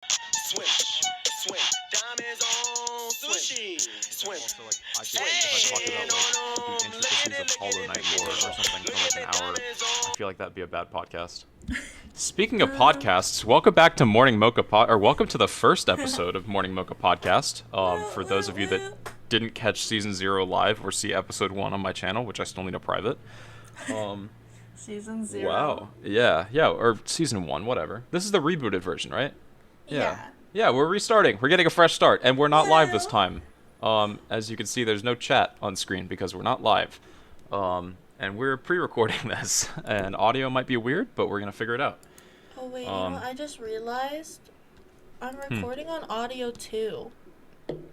Swim, swim, diamonds on sushi. Swim. Also, like, I feel like if I talked about like the intricacies of Hollow Knight lore or something for like an hour, I feel like that'd be a bad podcast. Speaking of podcasts, welcome back to Morning Mocha or welcome to the first episode of Morning Mocha Podcast. For those of you that didn't catch season 0 live or see episode 1 on my channel, which I still need a private. Season 0. Wow. Yeah, or season 1, whatever. This is the rebooted version, right? Yeah, we're restarting. We're getting a fresh start, and we're not live this time. As you can see, there's no chat on screen because we're not live. And we're pre-recording this, and audio might be weird, but we're gonna figure it out. Oh wait, I just realized I'm recording on audio too.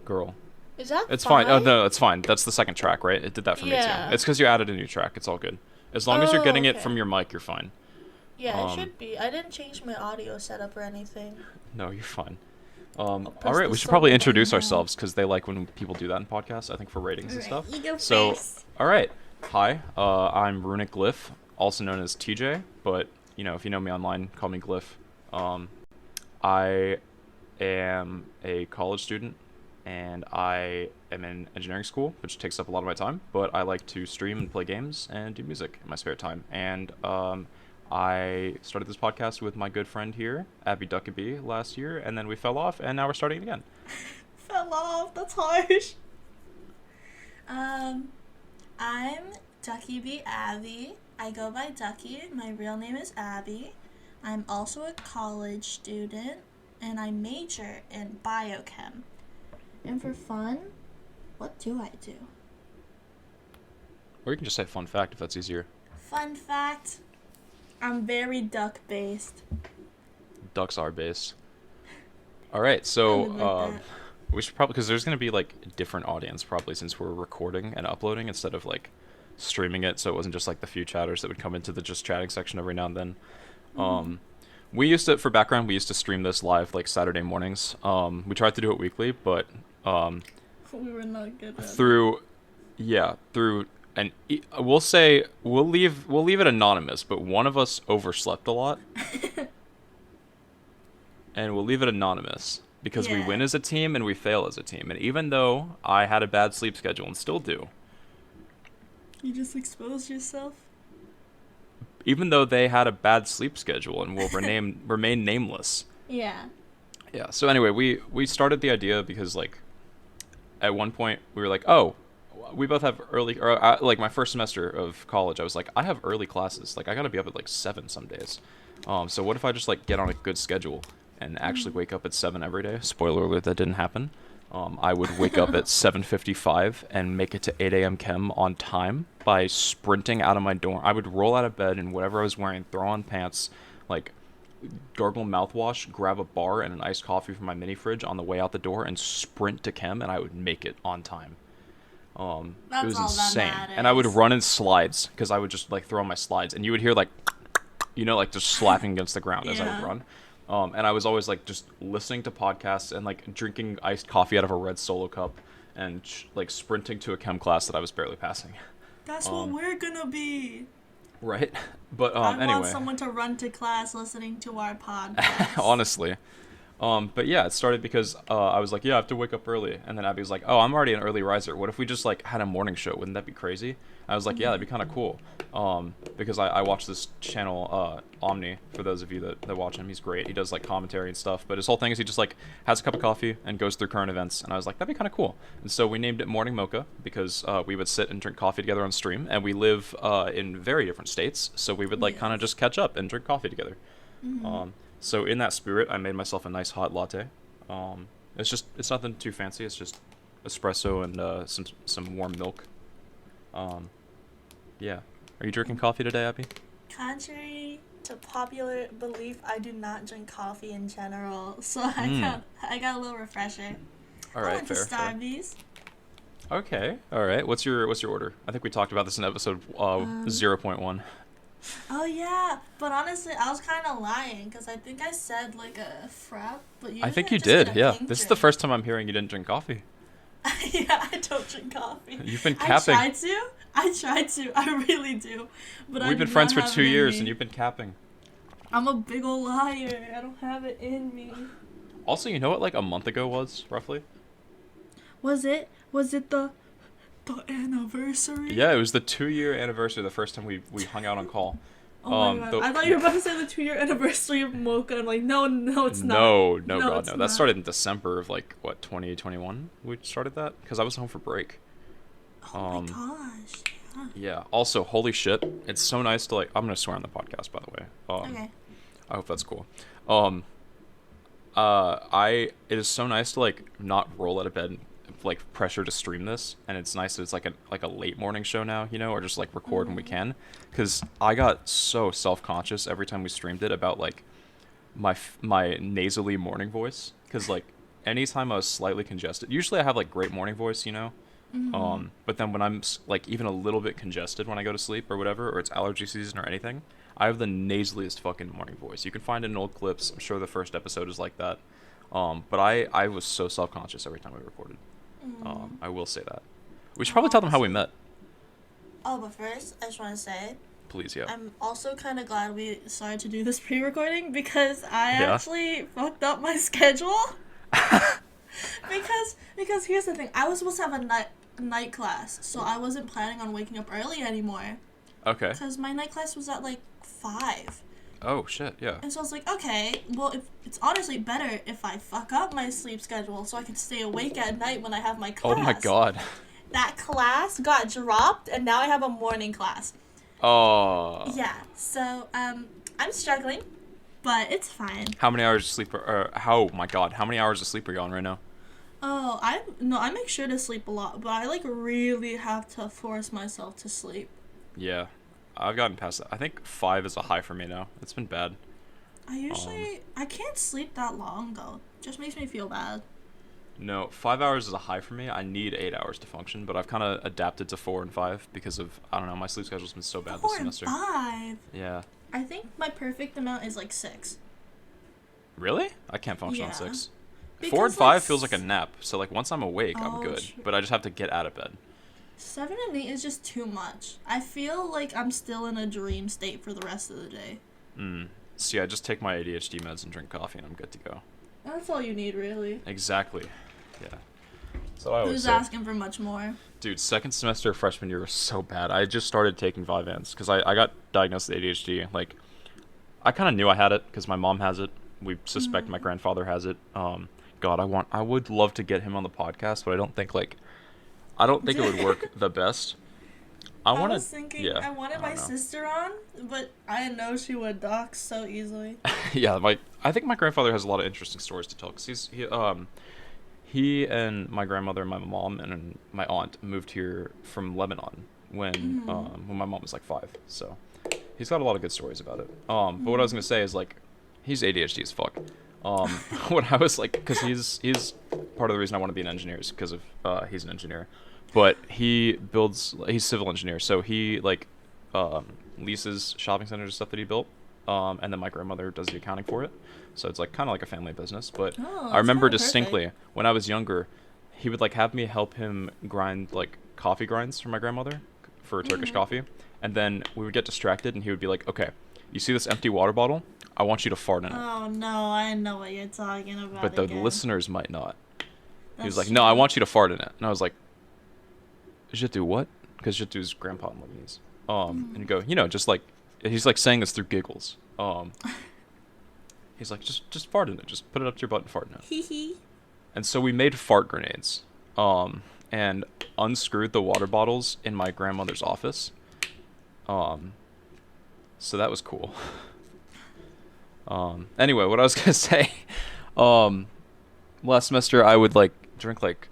Girl. Is that It's fine? Oh, no, it's fine. That's the second track, right? It did that for me too. It's because you added a new track. It's all good. As long as you're getting it from your mic, you're fine. Yeah, it should be. I didn't change my audio setup or anything. No, you're fine. All right, we should probably introduce ourselves because they like when people do that in podcasts, I think, for ratings and stuff. You go So, first. all right. Hi, I'm RunicGlyph, also known as TJ, but, you know, if you know me online, call me Glyph. I am a college student, and I am in engineering school, which takes up a lot of my time, but I like to stream and play games and do music in my spare time. And I started this podcast with my good friend here, Abbie Duckiebi, last year, and then we fell off, and now we're starting it again. Fell off. That's harsh. I'm Duckiebi Abbie. I go by Ducky. My real name is Abbie. I'm also a college student, and I major in biochem. And for fun, what do I do? Or you can just say fun fact if that's easier. Fun fact, I'm very duck-based. Ducks are based. All right, so we should probably, because there's going to be like a different audience probably since we're recording and uploading instead of like streaming it, so it wasn't just like the few chatters that would come into the just chatting section every now and then. We used to, for background, we used to stream this live like Saturday mornings. We tried to do it weekly, but we were not good at through and we'll leave it anonymous, but one of us overslept a lot. And we'll leave it anonymous because we win as a team and we fail as a team. And even though I had a bad sleep schedule and still do. You just exposed yourself? Even though they had a bad sleep schedule and will remain nameless. Yeah. Yeah, so anyway, we started the idea because, like, at one point we were like, oh, we both have early, or like my first semester of college, I was like, I have early classes. Like, I gotta be up at like 7 some days. So what if I just like get on a good schedule and actually wake up at 7 every day? Spoiler alert, that didn't happen. I would wake up at 7:55 and make it to 8 a.m. chem on time by sprinting out of my dorm. I would roll out of bed in whatever I was wearing, throw on pants, like gargle mouthwash, grab a bar and an iced coffee from my mini fridge on the way out the door, and sprint to chem, and I would make it on time. It was insane. And I would run in slides because I would just like throw on my slides, and you would hear like, you know, like just slapping against the ground as I would run. And I was always like just listening to podcasts and like drinking iced coffee out of a red Solo cup and like sprinting to a chem class that I was barely passing. That's what we're gonna be. Right? But I anyway. want someone to run to class listening to our podcast. Honestly. But yeah, it started because I was like, yeah, I have to wake up early. And then Abbie was like, oh, I'm already an early riser. What if we just like had a morning show? Wouldn't that be crazy? I was like, yeah, that'd be kind of cool. Because I watch this channel, Omni, for those of you that watch him. He's great. He does like commentary and stuff. But his whole thing is he just like has a cup of coffee and goes through current events. And I was like, that'd be kind of cool. And so we named it Morning Mocha because we would sit and drink coffee together on stream. And we live in very different states. So we would like kind of just catch up and drink coffee together. So in that spirit, I made myself a nice hot latte. It's nothing too fancy. It's just espresso and some warm milk. Yeah. Are you drinking coffee today, Abbie? Contrary to popular belief, I do not drink coffee in general, so I got a little refresher. All right, I went to fair. Starbucks. Okay. All right. What's your order? I think we talked about this in episode 0.1. Oh yeah, but honestly, I was kind of lying because I think I said like a frap, but I think you did. Yeah. This is the first time I'm hearing you didn't drink coffee. Yeah, I don't drink coffee. You've been capping. I tried to. I really do. But We've been friends for 2 years, and you've been capping. I'm a big ol' liar. I don't have it in me. Also, you know what like a month ago was, roughly? Was it the anniversary? Yeah, it was the 2-year anniversary the first time we hung out on call. Oh my god. I thought you were about to say the 2-year anniversary of Mocha. I'm like, no, it's not. No, No, God, it's no. not. That started in December of like, what, 2021? We started that? Because I was home for break. Oh my gosh. Yeah. Also, holy shit. It's so nice to like, I'm going to swear on the podcast, by the way. Okay. I hope that's cool. It is so nice to like not roll out of bed like pressure to stream this, and it's nice that it's like a late morning show now, you know, or just like record when we can, because I got so self-conscious every time we streamed it about like my nasally morning voice, because like anytime I was slightly congested, usually I have like great morning voice, you know, but then when I'm like even a little bit congested when I go to sleep or whatever, or it's allergy season or anything, I have the nasaliest fucking morning voice. You can find it in old clips. I'm sure the first episode is like that. But I was so self-conscious every time we recorded. I will say that. We should probably tell them how we met. Oh, but first, I just want to say, Please, yeah. I'm also kind of glad we started to do this pre-recording, because I actually fucked up my schedule. because here's the thing. I was supposed to have a night class, so I wasn't planning on waking up early anymore. Okay. Because my night class was at like 5. Oh, shit, yeah. And so I was like, okay, well, it's honestly better if I fuck up my sleep schedule so I can stay awake at night when I have my class. Oh my god. That class got dropped, and now I have a morning class. Oh. Yeah, so, I'm struggling, but it's fine. How many hours of sleep how many hours of sleep are you on right now? Oh, I make sure to sleep a lot, but I, like, really have to force myself to sleep. Yeah. I've gotten past that. I think 5 is a high for me now. It's been bad. I can't sleep that long, though. It just makes me feel bad. No, 5 hours is a high for me. I need 8 hours to function, but I've kind of adapted to 4 and 5 because of, I don't know, my sleep schedule's been so bad this semester. 4 and 5? Yeah. I think my perfect amount is, like, 6. Really? I can't function on Yeah. 6. Because, 4 and 5 feels like a nap, so like once I'm awake, I'm Oh, good. true. But I just have to get out of bed. 7 and 8 is just too much. I feel like I'm still in a dream state for the rest of the day. So yeah, just take my ADHD meds and drink coffee and I'm good to go. That's all you need, really. Exactly. Yeah. So I always Who's say. asking for much more? Dude, second semester of freshman year was so bad. I just started taking Vyvanse because I got diagnosed with ADHD. Like, I kind of knew I had it because my mom has it. We suspect my grandfather has it. God, I would love to get him on the podcast, but I don't think it would work the best. I was thinking I wanted my sister on, but I know she would dox so easily. Yeah, I think my grandfather has a lot of interesting stories to tell because he and my grandmother and my mom and my aunt moved here from Lebanon when my mom was like 5. So he's got a lot of good stories about it. But what I was gonna say is like he's ADHD as fuck. What I was like, because he's part of the reason I want to be an engineer is because of he's an engineer. But he's civil engineer, so he like leases shopping centers and stuff that he built, and then my grandmother does the accounting for it, so it's like kind of like a family business. But I remember distinctly when I was younger, he would like have me help him grind like coffee grinds for my grandmother for Turkish coffee, and then we would get distracted, and he would be like, "Okay, you see this empty water bottle? I want you to fart in it." Oh no, I know what you're talking about. But the again. listeners might not. He was like, That's "No, I true. want you to fart in it," and I was like, "Jitu what?" Because Jitu's grandpa in Lebanese. And you go, just like he's like saying this through giggles. He's like, just fart in it. Just put it up to your butt and fart in it. Hee hee. And so we made fart grenades. And unscrewed the water bottles in my grandmother's office. So that was cool. Anyway, what I was gonna say, last semester I would like drink like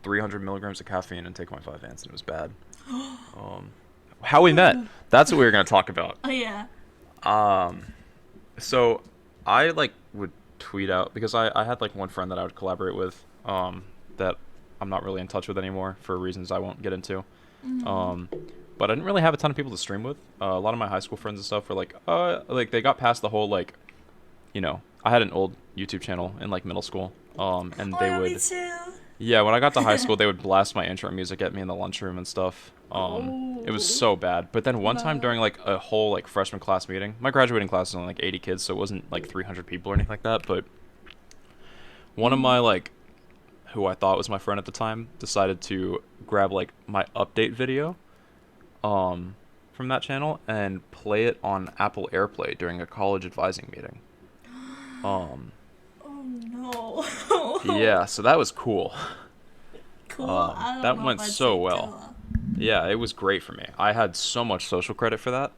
300 milligrams of caffeine and take my Vyvanse, and it was bad. How we met. That's what we were gonna talk about. Oh yeah. So I like would tweet out because I had like one friend that I would collaborate with, that I'm not really in touch with anymore for reasons I won't get into. But I didn't really have a ton of people to stream with. A lot of my high school friends and stuff were like they got past the whole like, I had an old YouTube channel in like middle school. And they would. Me too. Yeah, when I got to high school, they would blast my intro music at me in the lunchroom and stuff. It was so bad. But then one time during like a whole like freshman class meeting, my graduating class was only like 80 kids, so it wasn't like 300 people or anything like that. But one of my like, who I thought was my friend at the time, decided to grab like my update video, from that channel and play it on Apple AirPlay during a college advising meeting. Oh no. Yeah, so that was cool. Cool. I don't That know went if I'd so say well. cool. Yeah, it was great for me. I had so much social credit for that.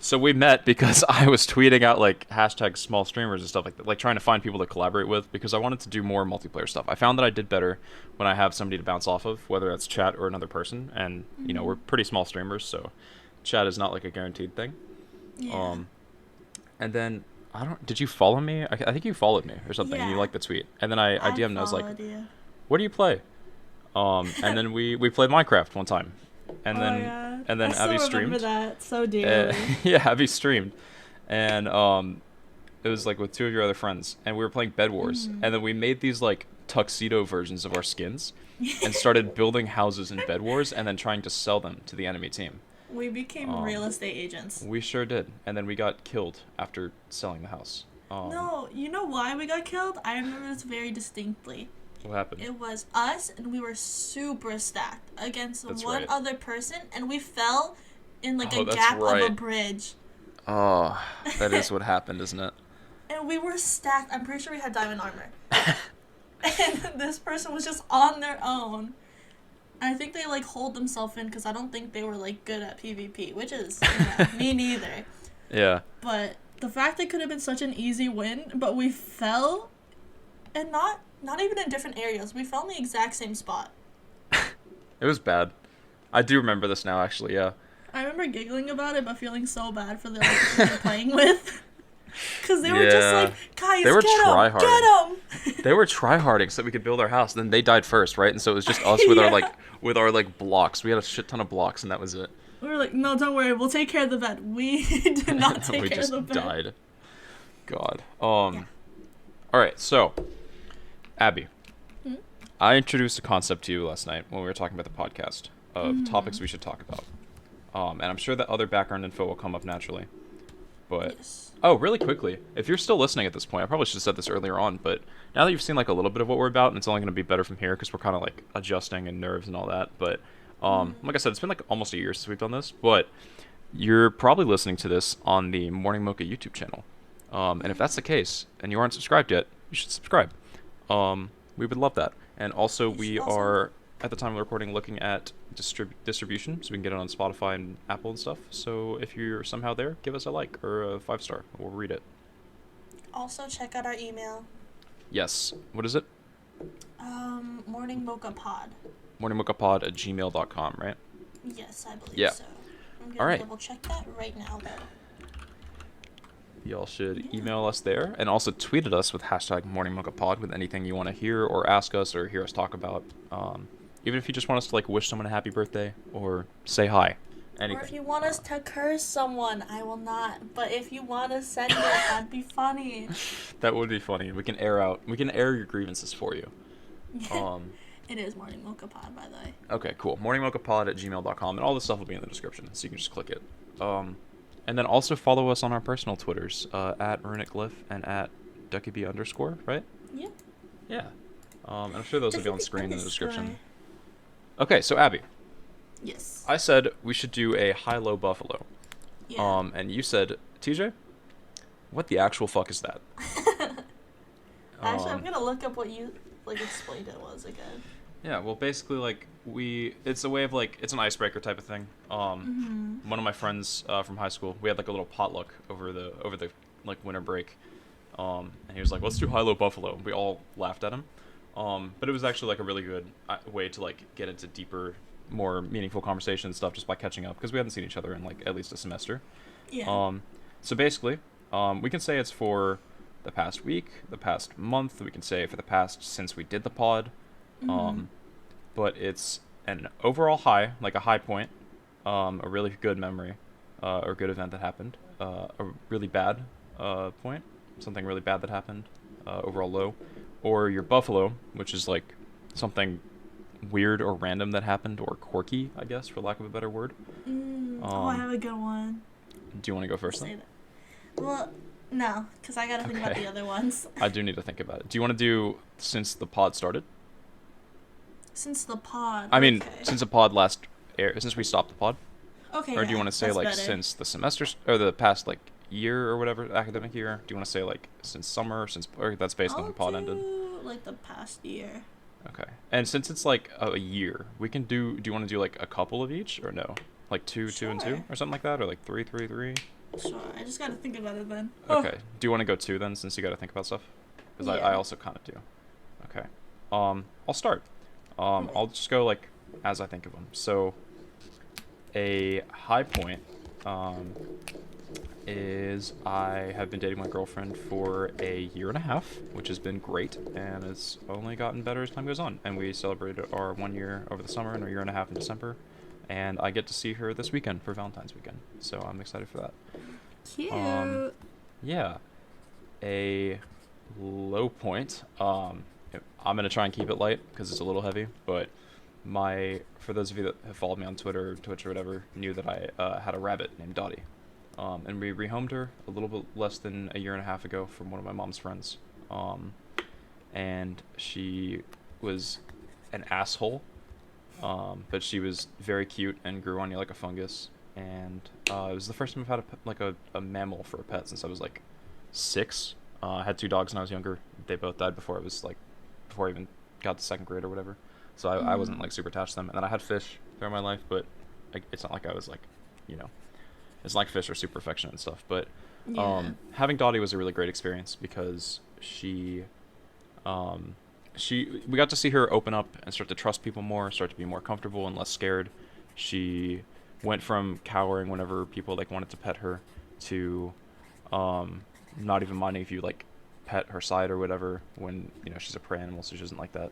So we met because I was tweeting out like hashtag small streamers and stuff like that, like trying to find people to collaborate with because I wanted to do more multiplayer stuff. I found that I did better when I have somebody to bounce off of, whether that's chat or another person. And you know, we're pretty small streamers, so chat is not like a guaranteed thing. Yeah. And then did you follow me? I think you followed me or something. And you Yeah. liked the tweet, and then I DM'd and I was like, followed you. "What do you play?" And then we played Minecraft one time, and Oh, then yeah. and then I still Abbie remember streamed. that so dearly. Yeah, Abbie streamed, and it was like with two of your other friends, and we were playing Bed Wars, and then we made these like tuxedo versions of our skins, and started building houses in Bed Wars, and then trying to sell them to the enemy team. We became real estate agents. We sure did, and then we got killed after selling the house. No, you know why we got killed? I remember this very distinctly. What happened? It was us, and we were super stacked against That's one right. other person, and we fell in like Oh, a that's gap of a right. bridge. Oh, that is what happened, isn't it? And we were stacked. I'm pretty sure we had diamond armor. And this person was just on their own. I think they like hold themselves in because I don't think they were like good at PvP, which is me neither. Yeah. But the fact it could have been such an easy win, but we fell, and not even in different areas. We fell in the exact same spot. It was bad. I do remember this now, actually, yeah. I remember giggling about it, but feeling so bad for the other people we were playing with. Because they were just like, guys, They were get him, tryharding. get him. They were tryharding so that we could build our house. Then they died first, right? And so it was just us with our blocks. We had a shit ton of blocks, and that was it. We were like, no, don't worry, we'll take care of the bed. We did not take We care just of the bed. died. God. All right. So, Abbie, I introduced a concept to you last night when we were talking about the podcast of topics we should talk about. And I'm sure that other background info will come up naturally. But Yes. oh, really quickly, if you're still listening at this point, I probably should have said this earlier on, but now that you've seen like a little bit of what we're about, and it's only going to be better from here because we're kind of like adjusting and nerves and all that. But like I said, it's been like almost a year since we've done this, but you're probably listening to this on the Morning Mocha YouTube channel. And if that's the case, and you aren't subscribed yet, you should subscribe. We would love that. And also, we should also- are, at the time of the recording, looking at distribution, so we can get it on Spotify and Apple and stuff. So if you're somehow there, give us a like or a 5-star. We'll read it. Also, check out our email. Yes. What is it? Morning Mocha Pod. morningmochapod@gmail.com, right? Yes, I believe Yeah. so. I'm gonna Alright. double check that right now, though. Y'all should email us there, and also tweet at us with hashtag morningmochapod with anything you want to hear or ask us or hear us talk about. Even if you just want us to like wish someone a happy birthday or say hi. Anything. Or if you want us to curse someone, I will not. But if you want to send it, that'd be funny. That would be funny. We can air your grievances for you. It is Morning Mocha Pod, by the way. Okay, cool. morningmochapod@gmail.com, and all this stuff will be in the description, so you can just click it. And then also follow us on our personal Twitters, at RunicGlyph and at Duckiebi_, right? Yeah. Yeah. And I'm sure those will be on screen in the description. Duckiebi_. Okay, so Abbie, Yes. I said we should do a high-low buffalo. Yeah. And you said, TJ, what the actual fuck is that? Actually, I'm gonna look up what you explained it was again. Yeah, well, basically, like, it's a way of, like, it's an icebreaker type of thing. One of my friends from high school, we had, like, a little potluck over the like, winter break. And he was like, let's do high-low buffalo. We all laughed at him. But it was actually, like, a really good way to, like, get into deeper, more meaningful conversation and stuff just by catching up, because we hadn't seen each other in, like, at least a semester. Yeah. So basically, we can say it's for the past week, the past month, we can say for the past since we did the pod. But it's an overall high, like a high point, a really good memory, or good event that happened, a really bad point, something really bad that happened, overall low, or your buffalo, which is like something weird or random that happened, or quirky, I guess, for lack of a better word. I have a good one. Do you want to go first Say then? that. Well, No, because I gotta think about Okay. the other ones. I do need to think about it. Do you want to do since the pod started? Since the pod. I mean, okay. since the pod last air, since we stopped the pod, Okay. or do you yeah, want to say that's like better. since the semester or the past like year or whatever academic year? Do you want to say like since summer, since or that's based on I'll when pod do ended? like the past year. Okay. And since it's like a year, we can do. Do you want to do like a couple of each or no? Like two and two Sure. or something like that, or like three. Sure. I just gotta think about it then. Okay. Do you want to go two then, since you got to think about stuff? Because I Yeah. also kind of do. Okay. I'll start. I'll just go like as I think of them. So, a high point, is I have been dating my girlfriend for a year and a half, which has been great, and it's only gotten better as time goes on. And we celebrated our 1 year over the summer and our year and a half in December, and I get to see her this weekend for Valentine's weekend, so I'm excited for that. Cute. Yeah, a low point. I'm gonna try and keep it light because it's a little heavy, but for those of you that have followed me on Twitter, Twitch, or whatever, knew that I had a rabbit named Dottie. And we rehomed her a little bit less than a year and a half ago from one of my mom's friends. And she was an asshole, but she was very cute and grew on you like a fungus. And it was the first time I've had a mammal for a pet since I was like 6. I had 2 dogs when I was younger. They both died before I even got to 2nd grade or whatever. So I wasn't like super attached to them. And then I had fish throughout my life, but it's not like I was like, you know. It's like fish are super affectionate and stuff, but Yeah. having Dottie was a really great experience because we got to see her open up and start to trust people more, start to be more comfortable and less scared. She went from cowering whenever people like wanted to pet her to not even minding if you like pet her side or whatever when she's a prey animal, so she doesn't like that.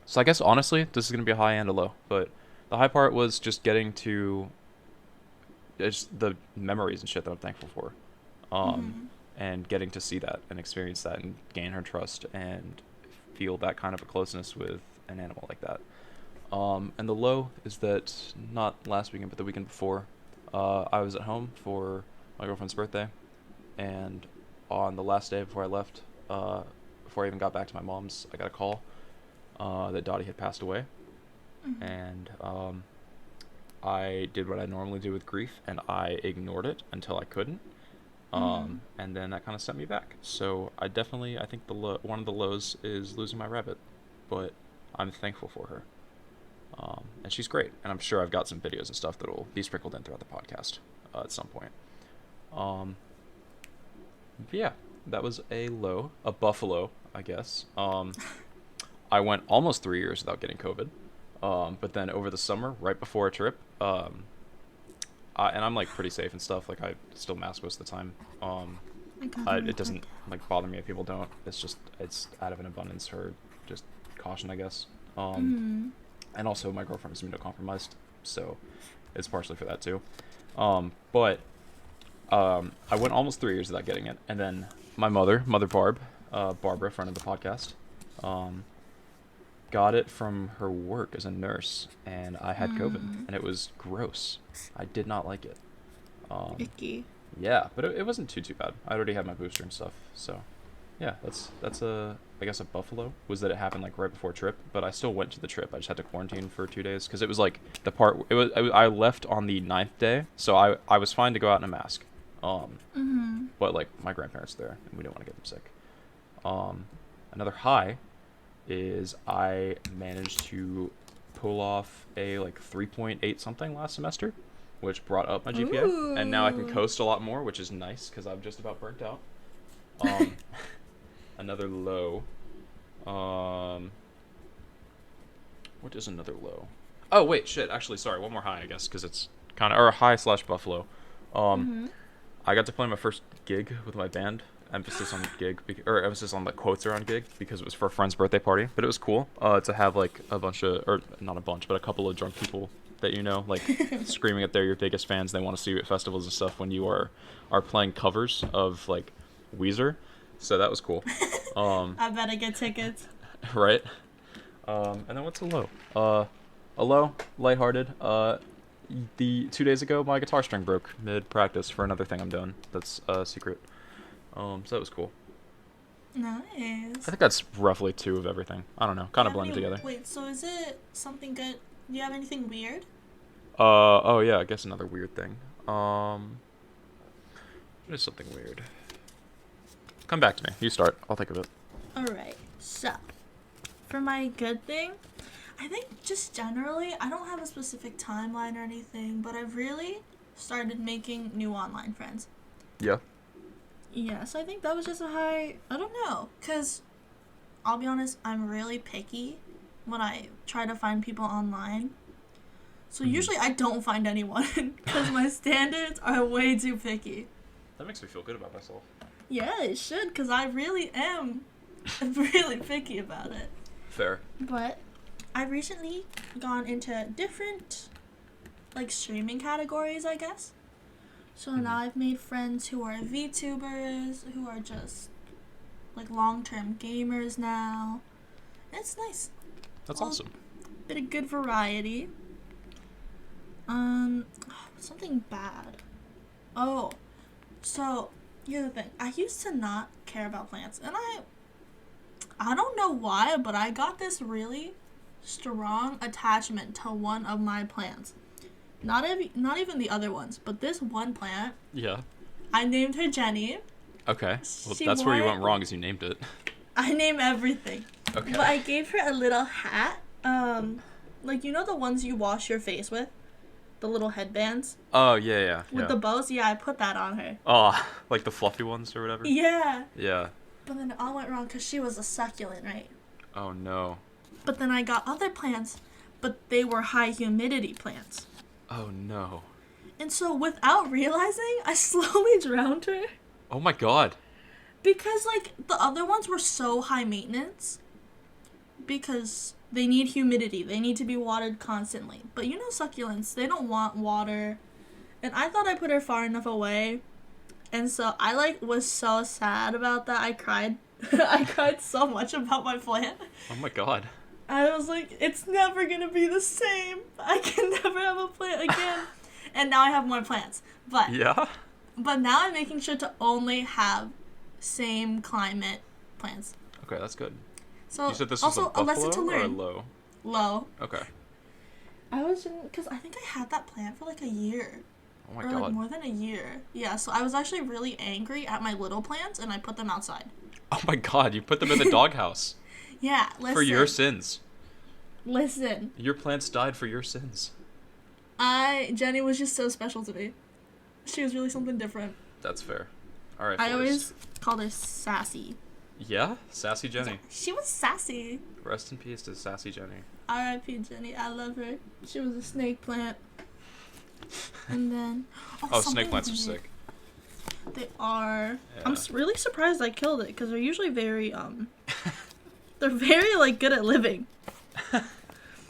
So I guess honestly, this is gonna be a high and a low, but the high part was just getting to just the memories and shit that I'm thankful for, and getting to see that and experience that and gain her trust and feel that kind of a closeness with an animal like that. And the low is that not last weekend but the weekend before, I was at home for my girlfriend's birthday, and on the last day before I left, before I even got back to my mom's, I got a call that Dottie had passed away, and I did what I normally do with grief, and I ignored it until I couldn't, and then that kind of sent me back. So I think one of the lows is losing my rabbit, but I'm thankful for her, and she's great, and I'm sure I've got some videos and stuff that will be sprinkled in throughout the podcast at some point. But yeah, that was a low, a buffalo, I guess. I went almost 3 years without getting COVID. But then over the summer, right before a trip, and I'm like pretty safe and stuff. Like I still mask most of the time. It doesn't like bother me if people don't. It's out of an abundance for just caution, I guess. And also my girlfriend is immunocompromised, so it's partially for that too. But I went almost 3 years without getting it, and then my mother Barbara, friend of the podcast, got it from her work as a nurse, and I had COVID, and it was gross. I did not like it. Icky. Yeah, but it wasn't too bad. I already had my booster and stuff, so yeah, that's I guess a buffalo was that it happened like right before trip, but I still went to the trip. I just had to quarantine for 2 days because it was like I left on the 9th day, so I was fine to go out in a mask. But like my grandparents were there, and we didn't want to get them sick. Another high is I managed to pull off a like 3.8 something last semester, which brought up my GPA. Ooh. And now I can coast a lot more, which is nice because I'm just about burnt out. Another low. What is another low? Oh wait, shit. Actually, sorry. One more high, I guess, because it's kind of or high / buffalo. I got to play my first gig with my band. Emphasis on gig, or emphasis on like quotes around gig, because it was for a friend's birthday party. But it was cool to have like a bunch of, or not a bunch, but a couple of drunk people that like screaming that they're your biggest fans. They want to see you at festivals and stuff when you are playing covers of like Weezer. So that was cool. I better get tickets. Right. And then what's a low? A low, lighthearted. the 2 days ago, my guitar string broke mid-practice for another thing I'm doing. That's a secret. So that was cool. Nice. I think that's roughly 2 of everything. I don't know. Kind of blended together. Wait, so is it something good? Do you have anything weird? Oh yeah, I guess another weird thing. What is something weird? Come back to me. You start. I'll think of it. Alright, so for my good thing, I think just generally, I don't have a specific timeline or anything, but I've really started making new online friends. Yeah. Yes, I think that was just I don't know, because I'll be honest, I'm really picky when I try to find people online. So usually I don't find anyone because my standards are way too picky. That makes me feel good about myself. Yeah, it should, because I really am really picky about it. Fair. But I've recently gone into different, like, streaming categories, I guess. So now I've made friends who are VTubers, who are just, like, long-term gamers now. It's nice. That's awesome. Bit of good variety. Something bad. Oh, so here's the thing. I used to not care about plants, and I don't know why, but I got this really strong attachment to one of my plants. Not even the other ones, but this one plant. Yeah. I named her Jenny. Okay. Well, She that's where you wore- went wrong, is you named it. I name everything. Okay. But I gave her a little hat. Like, you know the ones you wash your face with? The little headbands? Oh, yeah. With the bows? Yeah, I put that on her. Oh, like the fluffy ones or whatever? Yeah. Yeah. But then it all went wrong because she was a succulent, right? Oh, no. But then I got other plants, but they were high humidity plants. Oh, no. And so without realizing, I slowly drowned her. Oh, my God. Because, like, the other ones were so high maintenance. Because they need humidity. They need to be watered constantly. But you know succulents, they don't want water. And I thought I put her far enough away. And so I, like, was so sad about that. I cried. I cried so much about my plant. Oh, my God. I was like, it's never gonna be the same. I can never have a plant again. And now I have more plants. But Yeah? But now I'm making sure to only have same climate plants. Okay, that's good. So You said this also was a a lesson buffalo to or a learn. low? Low. Okay. I was because I think I had that plant for like a year. Oh, my or God. like more than a year. Yeah, so I was actually really angry at my little plants and I put them outside. Oh, my God. You put them in the doghouse. Yeah, listen. For your sins. Listen. Your plants died for your sins. Jenny was just so special to me. She was really something different. That's fair. All right, I Forrest. always called her Sassy. Yeah? Sassy Jenny. She was sassy. Rest in peace to Sassy Jenny. R.I.P. Jenny. I love her. She was a snake plant. And then... Oh, something snake plants are weird. sick. They are. Yeah. I'm really surprised I killed it because they're usually very they're very like good at living.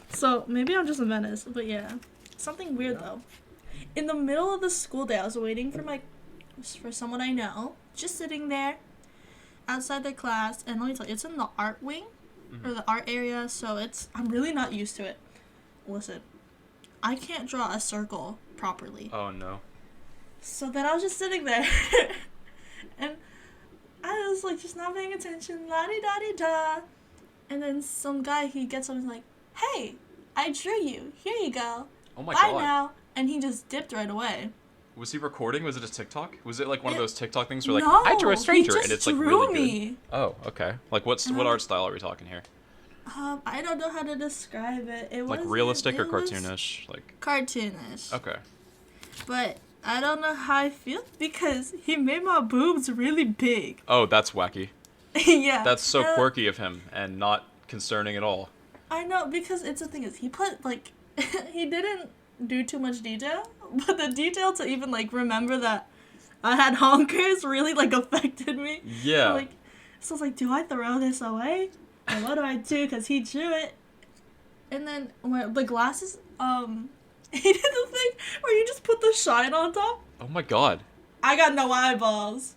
So maybe I'm just a menace, but yeah, something weird though. In the middle of the school day, I was waiting for someone I know, just sitting there outside the class, and let me tell you, it's in the art wing or the art area, so I'm really not used to it. Listen, I can't draw a circle properly. Oh, no. So then I was just sitting there, and I was like just not paying attention, la-di-da-di-da. And then some guy, he gets up and he's like, "Hey, I drew you. Here you go. Oh, my Bye God. now." And he just dipped right away. Was he recording? Was it a TikTok? Was it like one of those TikTok things where like, No, I drew a stranger he just and it's like drew really me. good? Oh, okay. Like what art style are we talking here? I don't know how to describe it. It Like was realistic or it was cartoonish? Like Cartoonish. okay. But I don't know how I feel because he made my boobs really big. Oh, that's wacky. Yeah. That's so quirky of him and not concerning at all. I know, because it's the thing is, he put, like, he didn't do too much detail, but the detail to even, like, remember that I had honkers really, like, affected me. Yeah. So I was like, do I throw this away? And what do I do? Because he drew it. And then, when the glasses, he did the thing where you just put the shine on top. Oh my God. I got no eyeballs.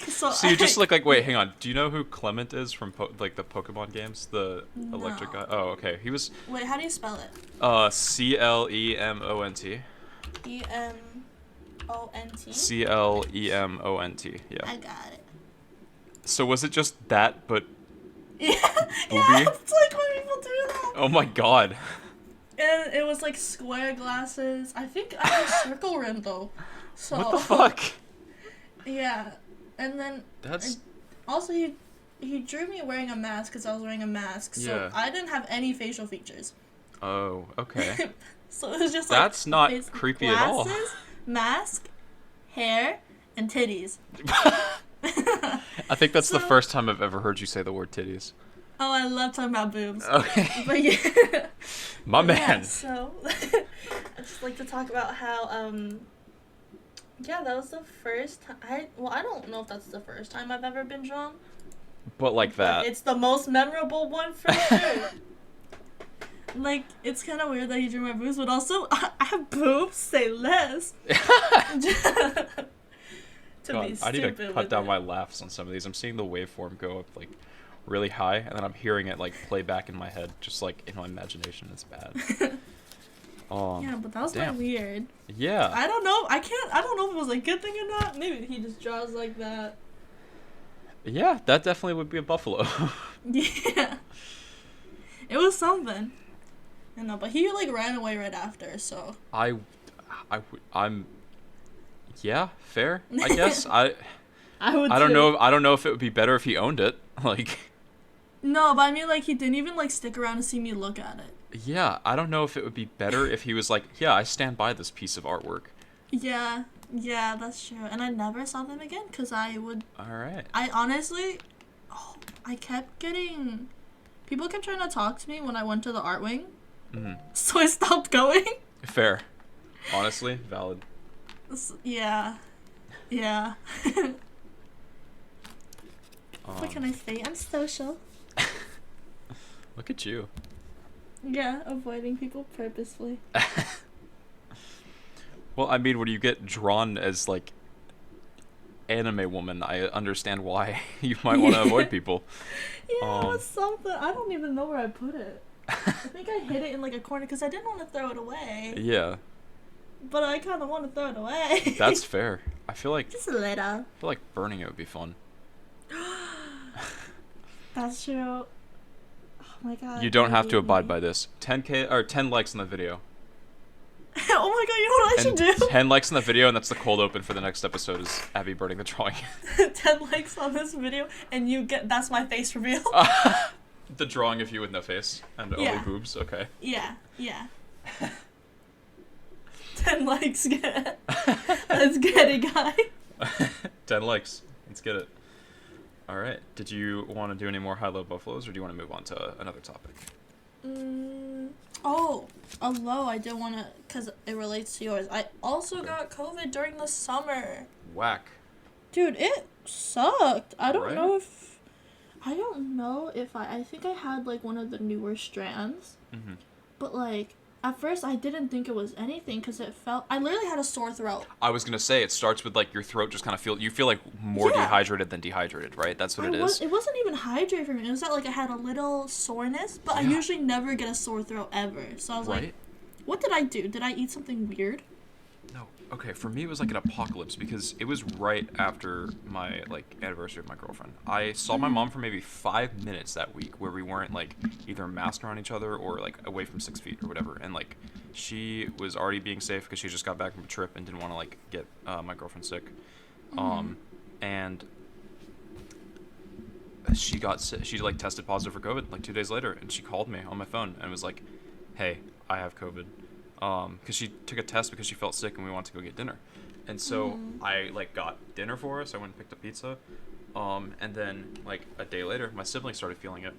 So you just look like. Wait, hang on. Do you know who Clement is from like the Pokemon games? The electric guy. Oh, okay. He was. Wait, how do you spell it? Clemont. EMONT. Clemont. Yeah. I got it. So was it just that, but Yeah, Booby? it's like when people do that. Oh my god. And it was like square glasses. I think I had a circle rim though. So What the fuck? Yeah, and then That's. also he drew me wearing a mask because I was wearing a mask. So Yeah. I didn't have any facial features. Oh, okay. So it was just That's like not face- creepy at all. glasses, mask, hair, and titties. I think that's the So- first time I've ever heard you say the word titties. Oh, I love talking about boobs. Okay. But yeah. My But yeah, man. so I just like to talk about how yeah, that was the first time I don't know if that's the first time I've ever been drawn. But like But that. it's the most memorable one for sure. Like, it's kind of weird that you drew my boobs, but also, I have boobs, say less. To God, be I need stupid to cut with down it. my laughs on some of these. I'm seeing the waveform go up like really high, and then I'm hearing it like play back in my head, just like in my imagination. It's bad. Yeah, but that was damn. my weird. Yeah. I don't know. I don't know if it was a good thing or not. Maybe he just draws like that. Yeah, that definitely would be a buffalo. Yeah. It was something. I know, but he like ran away right after, so. I'm. Yeah, fair. I guess I I don't too. know. I don't know if it would be better if he owned it. Like. No, but I mean, like, he didn't even like stick around to see me look at it. Yeah, I don't know if it would be better if he was like, yeah, I stand by this piece of artwork. Yeah, that's true. And I never saw them again because I would. All right. I honestly, I kept getting. People kept trying to talk to me when I went to the art wing, so I stopped going. Fair. Honestly, valid. Yeah. What can I say? I'm social. Look at you. Yeah, avoiding people purposefully. Well, I mean, when you get drawn as like anime woman, I understand why you might want to avoid people. Yeah, it was something. I don't even know where I put it. I think I hid it in like a corner because I didn't want to throw it away. Yeah, But I kind of want to throw it away. that's fair. I feel like Just a little. burning it would be fun. That's true. Oh my god. You don't have to believe abide me. by this. 10K or 10 likes on the video. Oh my god, you know what I should do? 10 likes on the video, and that's the cold open for the next episode is Abbie burning the drawing. 10 likes on this video, and you get that's my face reveal. The drawing of you with no face and only Yeah. boobs. Okay. Yeah. 10 likes, get. Let's get it, guys. 10 likes. Let's get it. All right. Did you want to do any more high-low buffaloes, or do you want to move on to another topic? Although I did want to, because it relates to yours, I also got COVID during the summer. Whack. Dude, it sucked. I don't Right? know if I think I had like one of the newer strands, but like at first I didn't think it was anything because I literally had a sore throat. I was gonna say it starts with like your throat just kind of you feel like more Yeah. dehydrated than dehydrated, right? That's what it is. It wasn't even hydrated for me. It was that like I had a little soreness, but I Yeah. usually never get a sore throat ever. So I was Right? like, what did I do? Did I eat something weird? No. Okay, for me it was like an apocalypse because it was right after my like anniversary of my girlfriend. I saw my mom for maybe 5 minutes that week where we weren't like either masked around each other or like away from 6 feet or whatever. And like she was already being safe because she just got back from a trip and didn't want to like get my girlfriend sick. And she got sick. She like tested positive for COVID like 2 days later, and she called me on my phone and was like, "Hey, I have COVID." Because she took a test because she felt sick and we wanted to go get dinner. And so I like got dinner for us. I went and picked up pizza. And then like a day later, my siblings started feeling it.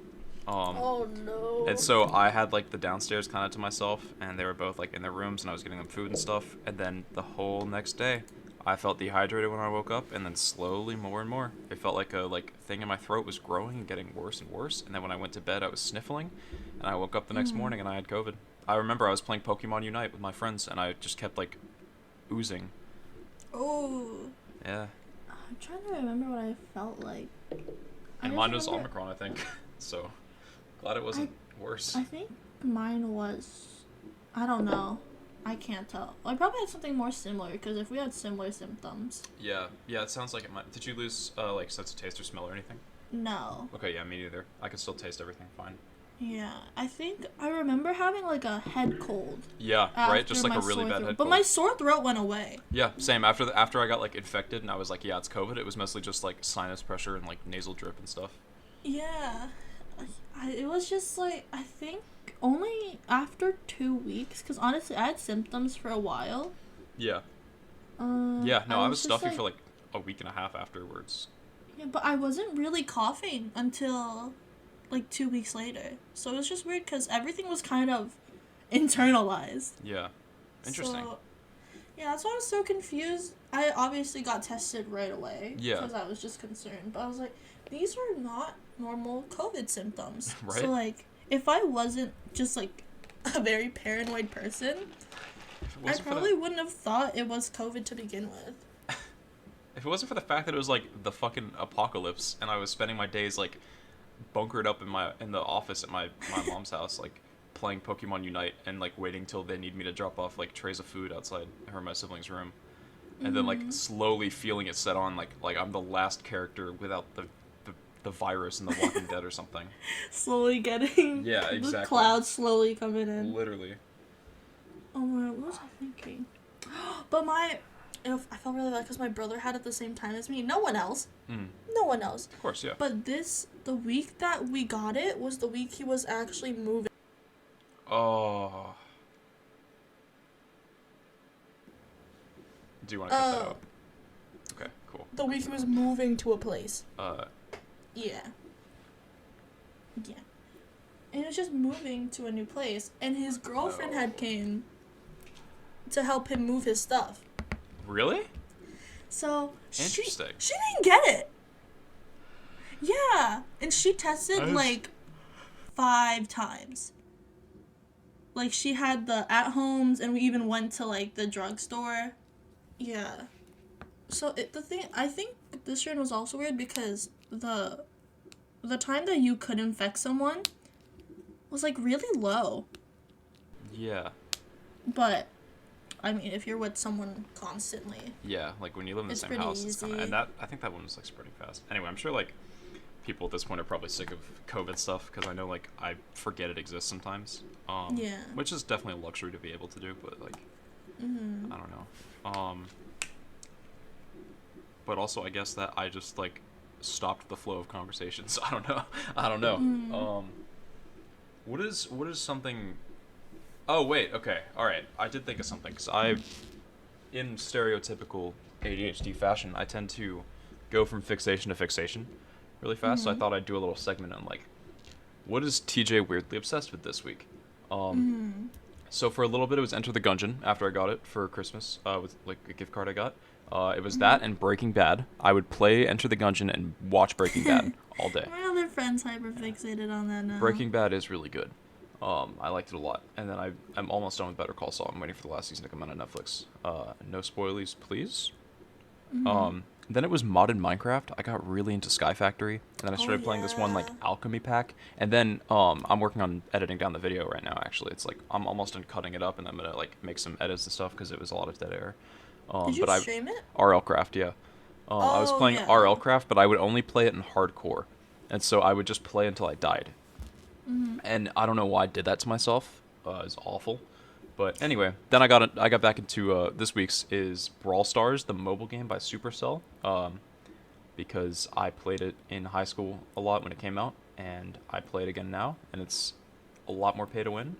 Oh no. And so I had like the downstairs kind of to myself, and they were both like in their rooms, and I was getting them food and stuff. And then the whole next day, I felt dehydrated when I woke up, and then slowly more and more, it felt like a thing in my throat was growing and getting worse and worse. And then when I went to bed, I was sniffling, and I woke up the next morning and I had COVID. I remember I was playing Pokemon Unite with my friends, and I just kept like oozing. Oh. Yeah. I'm trying to remember what I felt like. And mine was Omicron, I think. So, glad it wasn't worse. I think mine was... I don't know. I can't tell. I probably had something more similar, because if we had similar symptoms... Yeah, it sounds like it might... Did you lose, like, sense of taste or smell or anything? No. Okay, yeah, me neither. I could still taste everything fine. Yeah, I think I remember having, like, a head cold. Yeah, right? Just, like, a really bad head cold. But my sore throat went away. Yeah, same. After I got, like, infected and I was like, yeah, it's COVID, it was mostly just, like, sinus pressure and, like, nasal drip and stuff. Yeah. It was just, like, I think only after 2 weeks, because honestly, I had symptoms for a while. Yeah. I was stuffy for, like, a week and a half afterwards. Yeah, but I wasn't really coughing until... like 2 weeks later. So it was just weird because everything was kind of internalized. Yeah. Interesting. So, yeah, that's why I was so confused. I obviously got tested right away. Yeah. Because I was just concerned. But I was like, these are not normal COVID symptoms. Right. So, like, if I wasn't just, like, a very paranoid person, I probably wouldn't have thought it was COVID to begin with. If it wasn't for the fact that it was, like, the fucking apocalypse and I was spending my days, like, bunkered up in the office at my mom's house, like playing Pokemon Unite and like waiting till they need me to drop off like trays of food outside her and my siblings' room, and then like slowly feeling it set on like I'm the last character without the virus in The Walking Dead or something. Slowly getting the clouds slowly coming in. Literally. Oh my, what was I thinking? But I felt really bad because my brother had it the same time as me. No one else. No one else. Of course, yeah. But the week that we got it was the week he was actually moving. Oh. Do you want to cut that out? Okay, cool. The week he was moving to a place. Yeah. Yeah. And he was just moving to a new place. And his girlfriend had came to help him move his stuff. Really? So interesting. She didn't get it. Yeah, and she tested like 5 times. Like she had the at homes, and we even went to like the drugstore. Yeah. So I think this strain was also weird because the time that you could infect someone was like really low. Yeah. But I mean, if you're with someone constantly. Yeah, like when you live in the same house, it's kind of, and I think that one was like spreading fast. Anyway, I'm sure like people at this point are probably sick of COVID stuff because I know like I forget it exists sometimes. Yeah. Which is definitely a luxury to be able to do, but like, I don't know. But also I guess that I just like stopped the flow of conversations. I don't know. What is something? Oh, wait, okay, alright. I did think of something, because in stereotypical ADHD fashion, I tend to go from fixation to fixation really fast, so I thought I'd do a little segment on, like, what is TJ weirdly obsessed with this week? So for a little bit, it was Enter the Gungeon, after I got it for Christmas, with, like, a gift card I got. It was that and Breaking Bad. I would play Enter the Gungeon and watch Breaking Bad all day. My other friend's hyper-fixated on that now. Breaking Bad is really good. I liked it a lot. And then I'm almost done with Better Call Saul. I'm waiting for the last season to come out on Netflix. No spoilies, please. Then it was modded Minecraft. I got really into Sky Factory. And then I started playing this one, like, alchemy pack. And then I'm working on editing down the video right now, actually. It's like, I'm almost done cutting it up, and I'm going to, like, make some edits and stuff, because it was a lot of dead air. Did you stream it? RLcraft, yeah. I was playing RLcraft, but I would only play it in hardcore. And so I would just play until I died. And I don't know why I did that to myself. It's awful. But anyway, then I got back into this week's is Brawl Stars, the mobile game by Supercell. Because I played it in high school a lot when it came out, and I play it again now, and it's a lot more pay to win.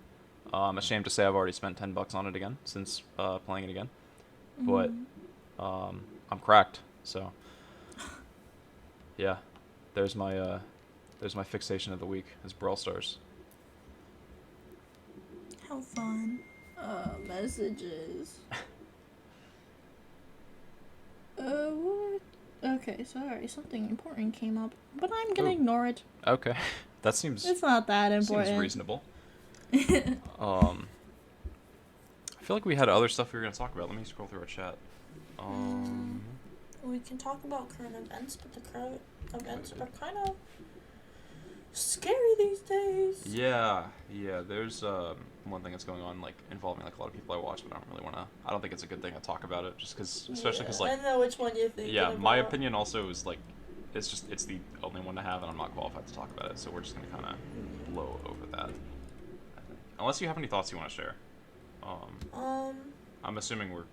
I'm ashamed to say I've already spent $10 on it again since playing it again. But I'm cracked, so yeah. There's my fixation of the week, is Brawl Stars. How fun. Messages. What? Okay, sorry. Something important came up, but I'm gonna ignore it. Okay. That seems... It's not that important. Seems reasonable. I feel like we had other stuff we were gonna talk about. Let me scroll through our chat. we can talk about current events, but the current events are kind of scary these days. Yeah. There's one thing that's going on, like, involving like a lot of people I watch, but I don't really want to. I don't think it's a good thing to talk about it, just because, especially because like. I know which one you're thinking. Yeah, my about. opinion also is like, it's the only one to have, and I'm not qualified to talk about it, so we're just gonna kind of blow over that. I think. Unless you have any thoughts you want to share. I'm assuming we're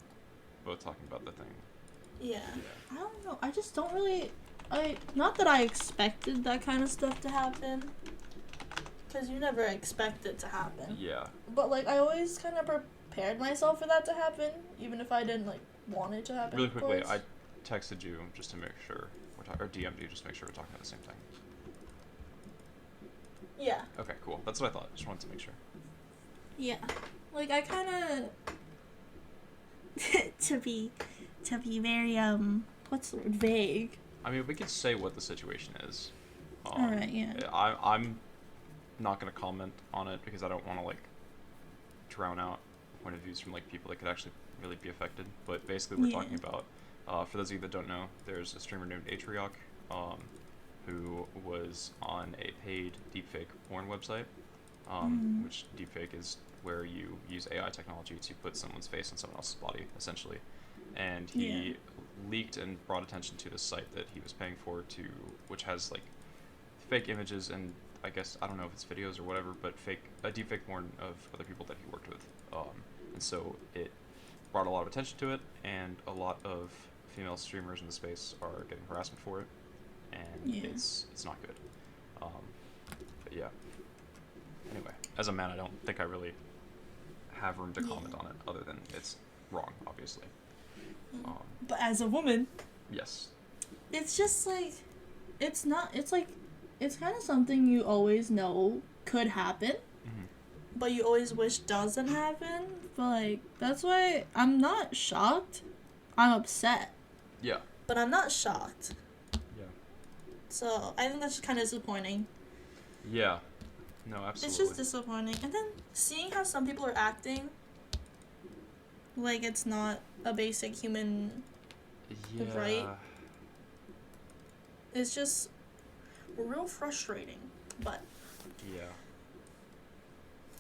both talking about the thing. Yeah. I don't know. I just don't really. Not that I expected that kind of stuff to happen. Because you never expect it to happen. Yeah. But, like, I always kind of prepared myself for that to happen, even if I didn't, like, want it to happen. Really quickly, I texted you just to make sure we're talking, or DM'd you just to make sure we're talking about the same thing. Yeah. Okay, cool. That's what I thought. Just wanted to make sure. Yeah. Like, I kind of... to be very, what's the word? Vague. I mean, we could say what the situation is. Alright, yeah. I'm not going to comment on it because I don't want to, like, drown out point of views from, like, people that could actually really be affected. But basically, we're talking about, for those of you that don't know, there's a streamer named Atriok, who was on a paid deepfake porn website, which deepfake is where you use AI technology to put someone's face on someone else's body, essentially. And he leaked and brought attention to this site that he was paying for, which has, like, fake images and, I guess, I don't know if it's videos or whatever, but deepfake porn of other people that he worked with. And so it brought a lot of attention to it, and a lot of female streamers in the space are getting harassment for it, and it's not good. But yeah. Anyway, as a man, I don't think I really have room to comment on it, other than it's wrong, obviously. But as a woman... Yes. It's just, like... It's kind of something you always know could happen. But you always wish doesn't happen. But, like, that's why I'm not shocked. I'm upset. Yeah. But I'm not shocked. Yeah. So, I think that's just kind of disappointing. Yeah. No, absolutely. It's just disappointing. And then, seeing how some people are acting like it's not a basic human right, it's just real frustrating. But yeah,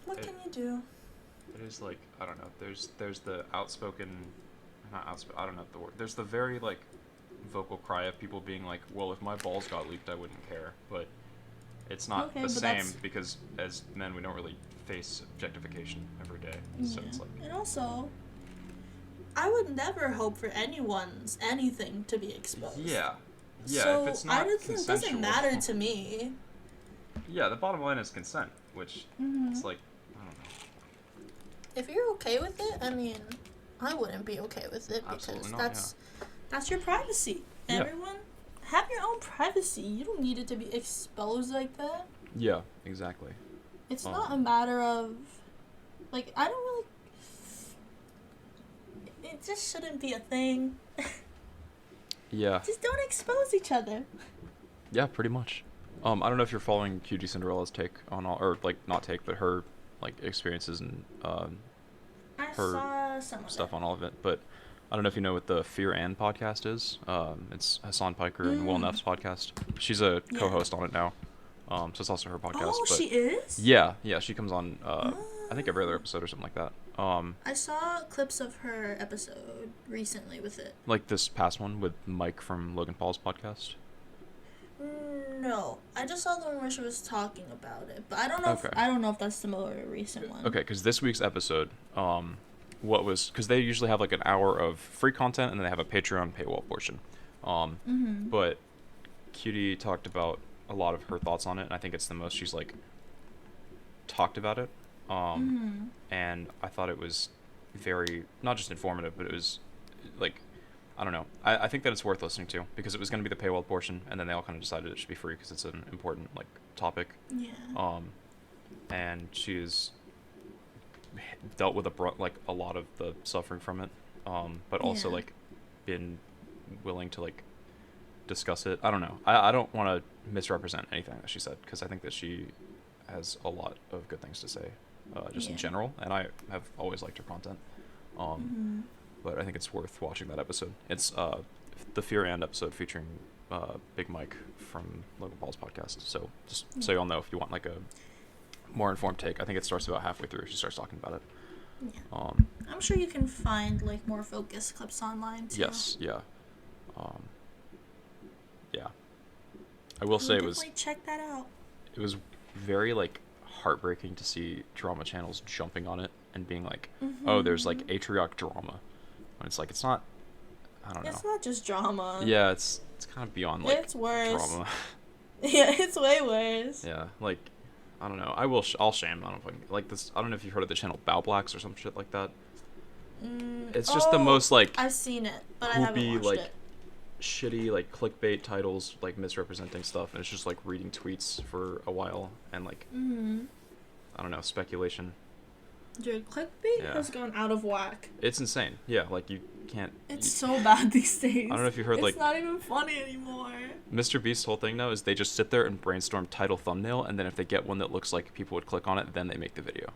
what can you do? It is like, I don't know, there's the outspoken, not outspoken, I don't know the word, there's the very, like, vocal cry of people being like, well, if my balls got leaked, I wouldn't care. But it's not the same, because as men we don't really face objectification every day. So it's like, and also, I would never hope for anything to be exposed. Yeah. So if it's not consensual, it doesn't matter to me. Yeah, the bottom line is consent, which it's like, I don't know. If you're okay with it, I mean, I wouldn't be okay with it because that's your privacy. Yeah. Everyone have your own privacy. You don't need it to be exposed like that. Yeah, exactly. It's not a matter of, like, I don't really. It just shouldn't be a thing. Yeah. Just don't expose each other. Yeah, pretty much. I don't know if you're following QG Cinderella's take on all, or like not take, but her like experiences and I her saw some of stuff it. on all of it. But I don't know if you know what the Fear and podcast is. It's Hassan Piker and Will Neff's podcast. She's a co-host on it now. So it's also her podcast. Oh, but she is? Yeah, she comes on. I think every other episode or something like that. I saw clips of her episode recently with it. Like this past one with Mike from Logan Paul's podcast. No, I just saw the one where she was talking about it, but I don't know. I don't know if that's the more recent one. Okay, because this week's episode, because they usually have like an hour of free content and then they have a Patreon paywall portion. But Cutie talked about a lot of her thoughts on it, and I think it's the most she's like talked about it. And I thought it was very, not just informative, but it was like, I don't know. I think that it's worth listening to because it was going to be the paywall portion, and then they all kind of decided it should be free because it's an important like topic. Yeah. And she's dealt with a lot of the suffering from it, but also like been willing to like discuss it. I don't know. I don't want to misrepresent anything that she said because I think that she has a lot of good things to say, just in general, and I have always liked her content. But I think it's worth watching that episode. It's the Fear and episode featuring Big Mike from Logan Paul's podcast. So just so y'all know, if you want like a more informed take, I think it starts about halfway through. She starts talking about it. Yeah. I'm sure you can find like more focus clips online too. Yes, yeah. Yeah. I will say it was check that out. It was very like heartbreaking to see drama channels jumping on it and being like, oh, there's like atrioc drama. When it's like it's not, I don't know. It's not just drama. Yeah, it's kind of beyond like it's worse. drama. Yeah, it's way worse. Yeah, like I don't know. I'll shame. I don't know if I can, like this. I don't know if you've heard of the channel Bow Blacks or some shit like that. It's just the most like I've seen it, but I haven't watched like it. shitty like clickbait titles, like misrepresenting stuff, and it's just like reading tweets for a while and like I don't know, speculation. Dude, clickbait has gone out of whack. It's insane. Yeah, like you can't. It's so bad these days. I don't know if you heard it's not even funny anymore. Mr. Beast's whole thing now is they just sit there and brainstorm title thumbnail, and then if they get one that looks like people would click on it, then they make the video.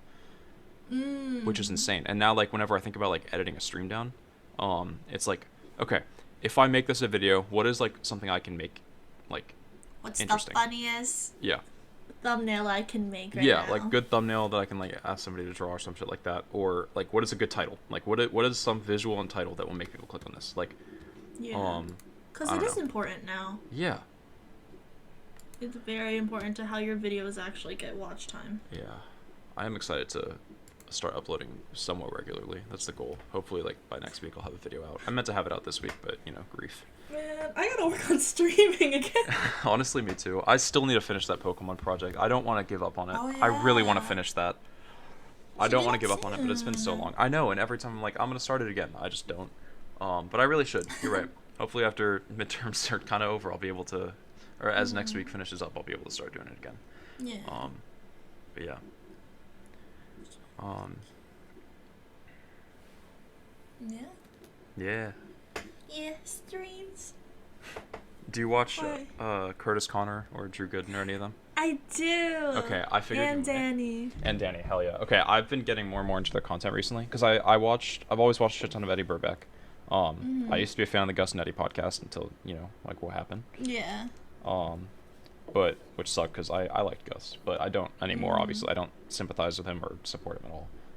Which is insane. And now like whenever I think about like editing a stream down, it's like, okay, if I make this a video, what is like something I can make like what's interesting? The funniest thumbnail I can make right now? Like good thumbnail that I can like ask somebody to draw or some shit like that, or like what is a good title? Like what is some visual and title that will make people click on this? Like because it is important now. Yeah. It's very important to how your videos actually get watch time. Yeah. I am excited to start uploading somewhat regularly. That's the goal. Hopefully like by next week I'll have a video out. I meant to have it out this week, but you know, grief. Man, I gotta work on streaming again. Honestly, me too. I still need to finish that Pokemon project. I don't want to give up on it. Oh, yeah. I really want to finish that. I don't want to give up on it, but it's been so long. I know, and every time I'm like, I'm gonna start it again. I just don't. But I really should. You're right. Hopefully after midterms are kind of over, I'll be able to, or as next week finishes up, I'll be able to start doing it again. Yeah. But yeah. Yeah. Yeah, streams. Do you watch Curtis Connor or Drew Gooden or any of them? I do. Okay, I figured. And Danny. And Danny, hell yeah. Okay, I've been getting more and more into their content recently because I've always watched a shit ton of Eddie Burbeck. I used to be a fan of the Gus and Eddie podcast until like what happened. Yeah. But which sucked because I liked Gus, but I don't anymore. Obviously, I don't sympathize with him or support him at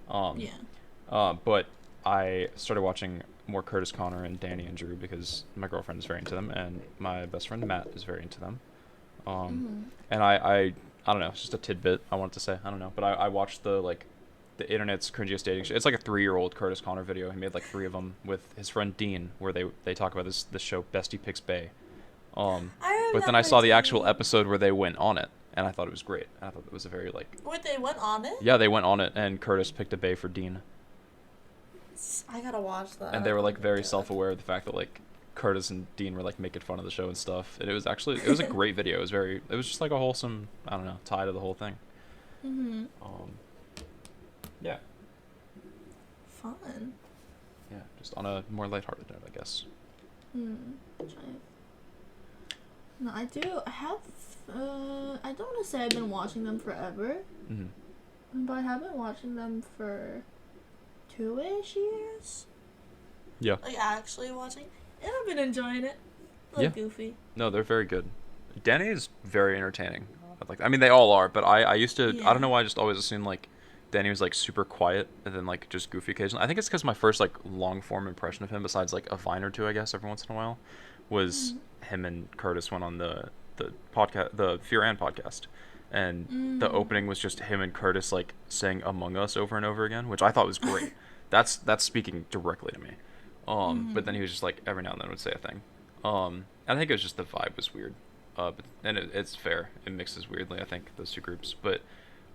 all. But I started watching more Curtis Connor and Danny and Drew because my girlfriend is very into them and my best friend Matt is very into them. And I don't know, it's just a tidbit I wanted to say. I don't know, but I watched the internet's cringiest dating show. It's like a 3-year-old Curtis Connor video. He made like 3 of them with his friend Dean, where they talk about this show Bestie Picks Bae. But then I saw the actual episode where they went on it, and I thought it was great. I thought it was a very like. Wait, they went on it? Yeah, they went on it, and Curtis picked a bae for Dean. I gotta watch that. And they were like very self-aware of the fact that like Curtis and Dean were like making fun of the show and stuff. And it was a great video. It was just like a wholesome, I don't know, tie to the whole thing. Yeah. Fun. Yeah, just on a more lighthearted note, I guess. No, I do. I have. I don't want to say I've been watching them forever, but I have been watching them for 2-ish years. Yeah. Like actually watching, and I've been enjoying it. Goofy. No, they're very good. Danny is very entertaining. I mean, they all are, but I used to. I don't know why I just always assumed like Danny was like super quiet and then like just goofy occasionally. I think it's because my first like long form impression of him, besides like a Vine or two, I guess, every once in a while, was him and Curtis went on the podcast, the Fear and podcast, and the opening was just him and Curtis like saying Among Us over and over again, which I thought was great. That's speaking directly to me. But then he was just like every now and then would say a thing. I think it was just the vibe was weird. And it's fair. It mixes weirdly, I think, those two groups. But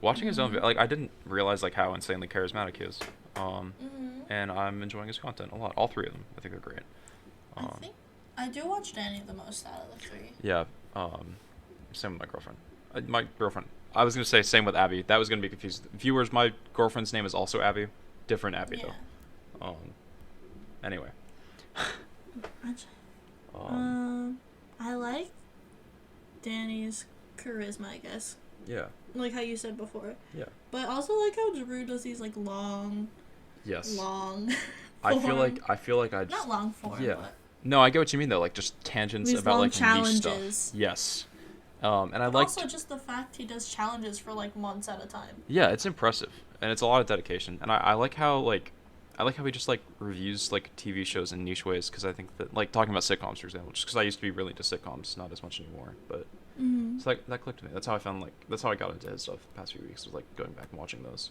watching his own, like, I didn't realize like how insanely charismatic he is. And I'm enjoying his content a lot. All 3 of them, I think, are great. I think I do watch Danny the most out of the 3. Yeah. Same with my girlfriend. My girlfriend. I was gonna say same with Abbie. That was gonna be confused. Viewers, my girlfriend's name is also Abbie. Different Abbie though. Anyway. I like Danny's charisma, I guess. Yeah. Like how you said before. Yeah. But I also like how Drew does these like long. Yes. Long. I feel like I just. Not long form. Yeah. But No, I get what you mean though. Like just tangents These about long like niche challenges. stuff. Yes. And I But like. also just the fact he does challenges for like months at a time. Yeah, it's impressive, and it's a lot of dedication. And I like how like, I like how he just like reviews like TV shows in niche ways, because I think that like talking about sitcoms, for example, just because I used to be really into sitcoms, not as much anymore, but Mm-hmm. so that clicked to me. That's how I found like that's how I got into his stuff the past few weeks, was like going back and watching those.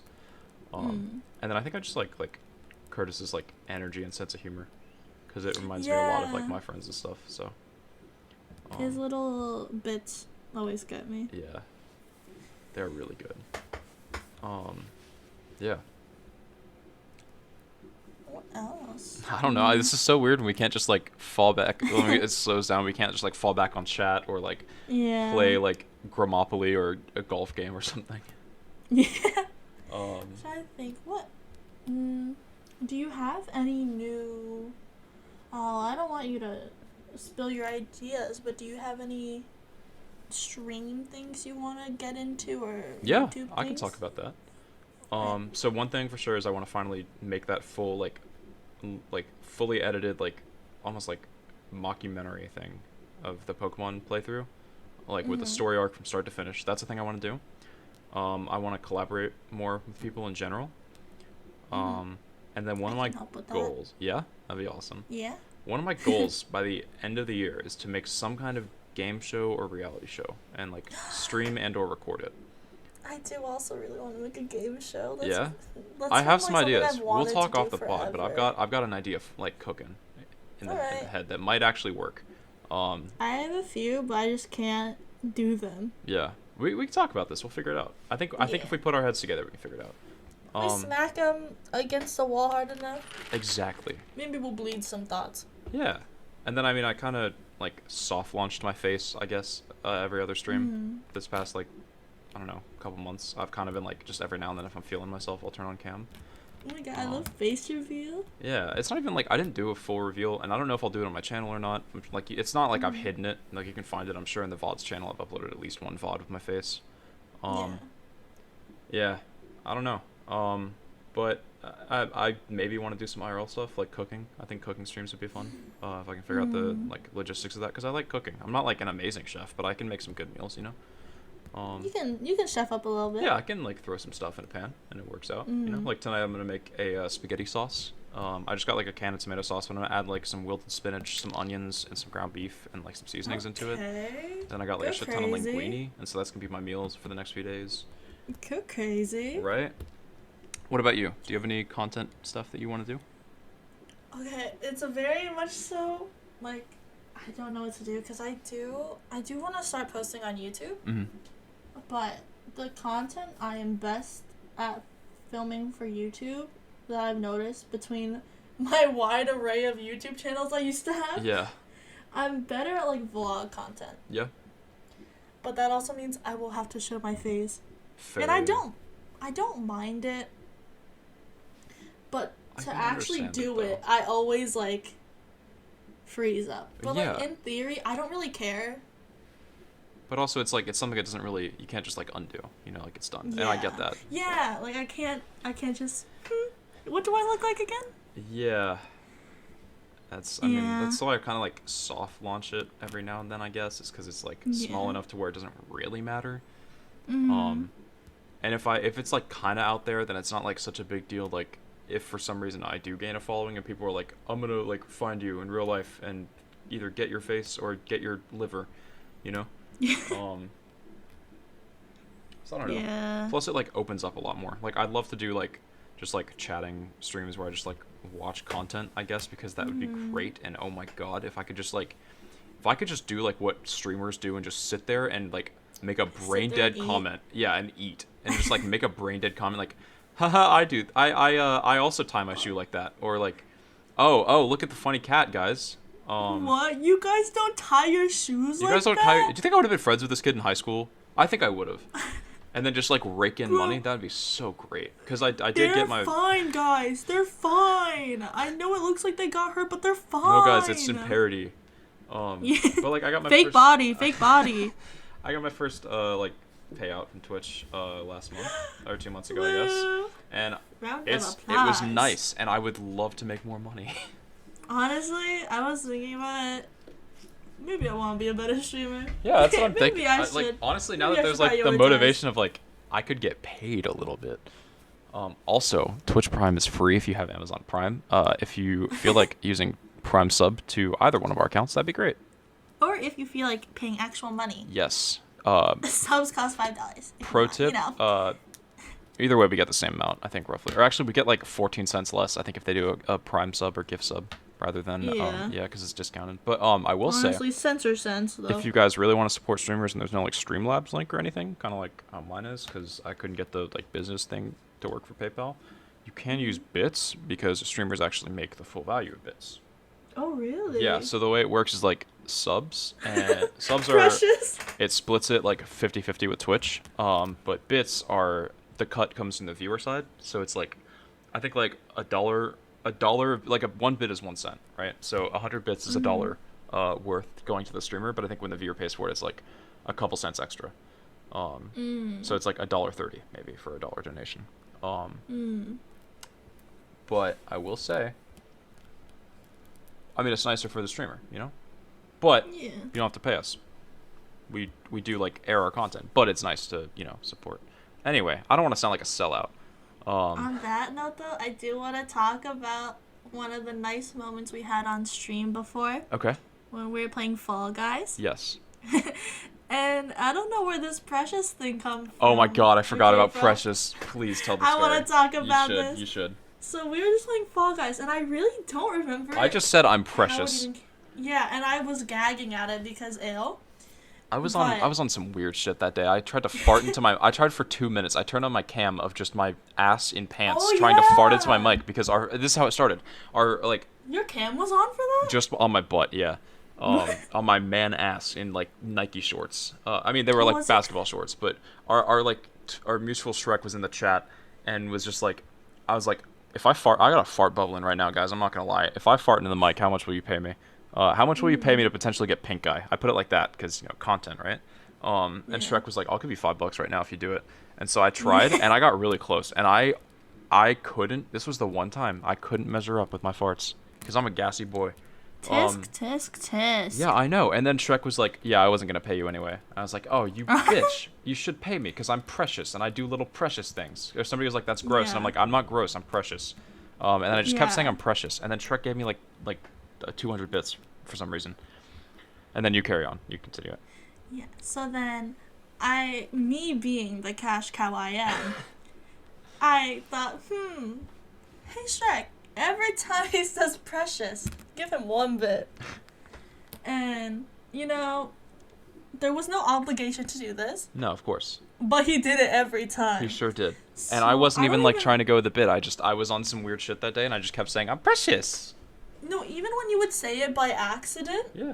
And then I think I just like Curtis's like energy and sense of humor, because it reminds me a lot of like Yeah. my friends and stuff. So His little bits always get me. yeah, they're really good. Yeah. What else? I don't know. This is so weird when we can't just like fall back when it slows down. We can't just like fall back on chat or like Yeah. play like Gramopoly or a golf game or something. Yeah. Um, I'm trying to think. What? Do you have any new? Oh, I don't want you to spill your ideas, but do you have any stream things you want to get into, or yeah, YouTube I can things? talk about that. So one thing for sure is I want to finally make that full like fully edited like almost like mockumentary thing of the Pokemon playthrough, like with the story arc from start to finish. That's the thing I want to do. I want to collaborate more with people in general. And then one of I my can help with that. goals, yeah, that'd be awesome. Yeah. One of my goals by the end of the year is to make some kind of game show or reality show and like stream and or record it. I do also really want to make a game show. Yeah? That's I have kinda some like something ideas. I've We'll wanted talk to off do the pod, but forever. I've got an idea of like cooking in the Alright. head that might actually work. I have a few, but I just can't do them. Yeah. We can talk about this. We'll figure it out. I think Yeah. if we put our heads together, we can figure it out. We smack them against the wall hard enough. Exactly. Maybe we'll bleed some thoughts. Yeah. And then I mean I kind of like soft launched my face, I guess, every other stream this past like I don't know, couple months. I've kind of been like just every now and then if I'm feeling myself, I'll turn on cam. Oh my god, I love face reveal. Yeah, it's not even like I didn't do a full reveal, and I don't know if I'll do it on my channel or not. Like, it's not like I've hidden it. Like, you can find it, I'm sure, in the VODs channel. I've uploaded at least one VOD with my face. Yeah, I don't know. But I maybe want to do some IRL stuff, like cooking. I think cooking streams would be fun, if I can figure out the like logistics of that, because I like cooking. I'm not like an amazing chef, but I can make some good meals, you know. You can chef up a little bit. Yeah, I can like throw some stuff in a pan and it works out. You know, like tonight I'm gonna make a spaghetti sauce. I just got like a can of tomato sauce, but I'm gonna add like some wilted spinach, some onions, and some ground beef, and like some seasonings into it. Then I got like Go a shit ton of crazy. linguine, and so that's gonna be my meals for the next few days. Go crazy. Right? What about you? Do you have any content stuff that you want to do? Okay, it's a very much so like I don't know what to do because I do want to start posting on YouTube, but the content I am best at filming for YouTube that I've noticed between my wide array of YouTube channels I used to have. Yeah. I'm better at like vlog content, Yeah. but that also means I will have to show my face, Fair. and I don't mind it. But I to can actually understand do it, it, I always like freeze up. But Yeah. like in theory, I don't really care. But also, it's like it's something that doesn't really you can't just like undo. You know, like it's done, and I get Yeah. that. Yeah, like I can't just. What do I look like again? Yeah. I mean, Yeah. that's why I kind of like soft launch it every now and then, I guess, is because it's like small Yeah. enough to where it doesn't really matter. Mm-hmm. And if it's like kind of out there, then it's not like such a big deal. Like if for some reason I do gain a following and people are like, I'm gonna like find you in real life and either get your face or get your liver, you know. So I don't know. Yeah. Plus, it like opens up a lot more. Like I'd love to do like just like chatting streams where I just like watch content, I guess, because that would be great. And oh my god, if I could just do like what streamers do and just sit there and like make a brain there and dead eat. comment, yeah, and eat, and just like make a brain dead comment like, haha, I also tie my shoe like that, or like, oh look at the funny cat, guys. What? You guys don't tie your shoes You like guys don't that? tie. Do you think I would have been friends with this kid in high school? I think I would have. And then just like rake in money, that'd be so great. Because I did They're get my. fine, guys. They're fine. I know it looks like they got hurt, but they're fine. No, guys, it's in parody. Yeah. But like I got my fake first, body. I got my first like payout from Twitch last month or 2 months ago, I guess. Woo. And Round of it was applause. nice, and I would love to make more money. Honestly, I was thinking about it. Maybe I want to be a better streamer. Yeah, that's what I'm Maybe thinking. I should. Like, honestly, now Maybe that I there's should like the prioritize. motivation of like, I could get paid a little bit. Also, Twitch Prime is free if you have Amazon Prime. If you feel like using Prime sub to either one of our accounts, that'd be great. Or if you feel like paying actual money. Yes. Subs cost $5. Pro tip. You know. Either way, we get the same amount, I think, roughly. Or actually, we get like 14 cents less, I think, if they do a Prime sub or gift sub rather than Yeah. because it's discounted. But I will Honestly, say, cents are cents, though. if you guys really want to support streamers and there's no like Streamlabs link or anything, kind of like mine is, because I couldn't get the like business thing to work for PayPal, you can use bits because streamers actually make the full value of bits. Oh, really? Yeah. So the way it works is like subs and subs are Precious. it splits it like 50-50 with Twitch. But bits are the cut comes from the viewer side, so it's like I think like a dollar like one bit is 1 cent, right? So 100 bits is a dollar worth going to the streamer, but I think when the viewer pays for it, it's like a couple cents extra. So it's like $1.30 maybe for a dollar donation. But I will say, I mean, it's nicer for the streamer, you know. But Yeah. you don't have to pay us. We do like air our content, but it's nice to support. Anyway, I don't want to sound like a sellout. On that note, though, I do want to talk about one of the nice moments we had on stream before Okay. when we were playing Fall Guys. Yes. And I don't know where this Precious thing comes from. Oh my God, I forgot came about from. Precious. Please tell the story. I want to talk about you should, this. You should. So we were just playing Fall Guys, and I really don't remember. I just said I'm how it precious. even- Yeah, and I was gagging at it because ew. I was but- on some weird shit that day. I tried to fart into my. I tried for 2 minutes. I turned on my cam of just my ass in pants, Oh, trying to fart into my yeah. mic because this is how it started. Our like Your cam was on for that? just on my butt, yeah. On my man ass in like Nike shorts. I mean they were Oh, like was it? basketball shorts, but our mutual Shrek was in the chat and was just like, I was like, if I fart, I got a fart bubbling right now, guys. I'm not gonna lie. If I fart into the mic, how much will you pay me? How much will you pay me to potentially get pink eye? I put it like that because content, right? And Yeah. Shrek was like, I'll give you $5 right now if you do it. And so I tried and I got really close and I couldn't. This was the one time I couldn't measure up with my farts because I'm a gassy boy. Tisk, tisk, tisk. Yeah, I know. And then Shrek was like, yeah, I wasn't going to pay you anyway. And I was like, oh, you bitch. You should pay me because I'm precious and I do little precious things. Or somebody was like, that's gross. And I'm Yeah. like, I'm not gross. I'm precious. And then I just kept Yeah. saying I'm precious. And then Shrek gave me like 200 bits for some reason. And then you carry on. You continue it. Yeah. So then, me being the cash cow I am, I thought, hey Shrek, every time he says precious, give him 1 bit. And, there was no obligation to do this, No, of course. but he did it every time. He sure did. And So, I wasn't I even don't like even- trying to go with the bit. I was on some weird shit that day and I just kept saying, I'm precious. No, even when you would say it by accident, Yeah.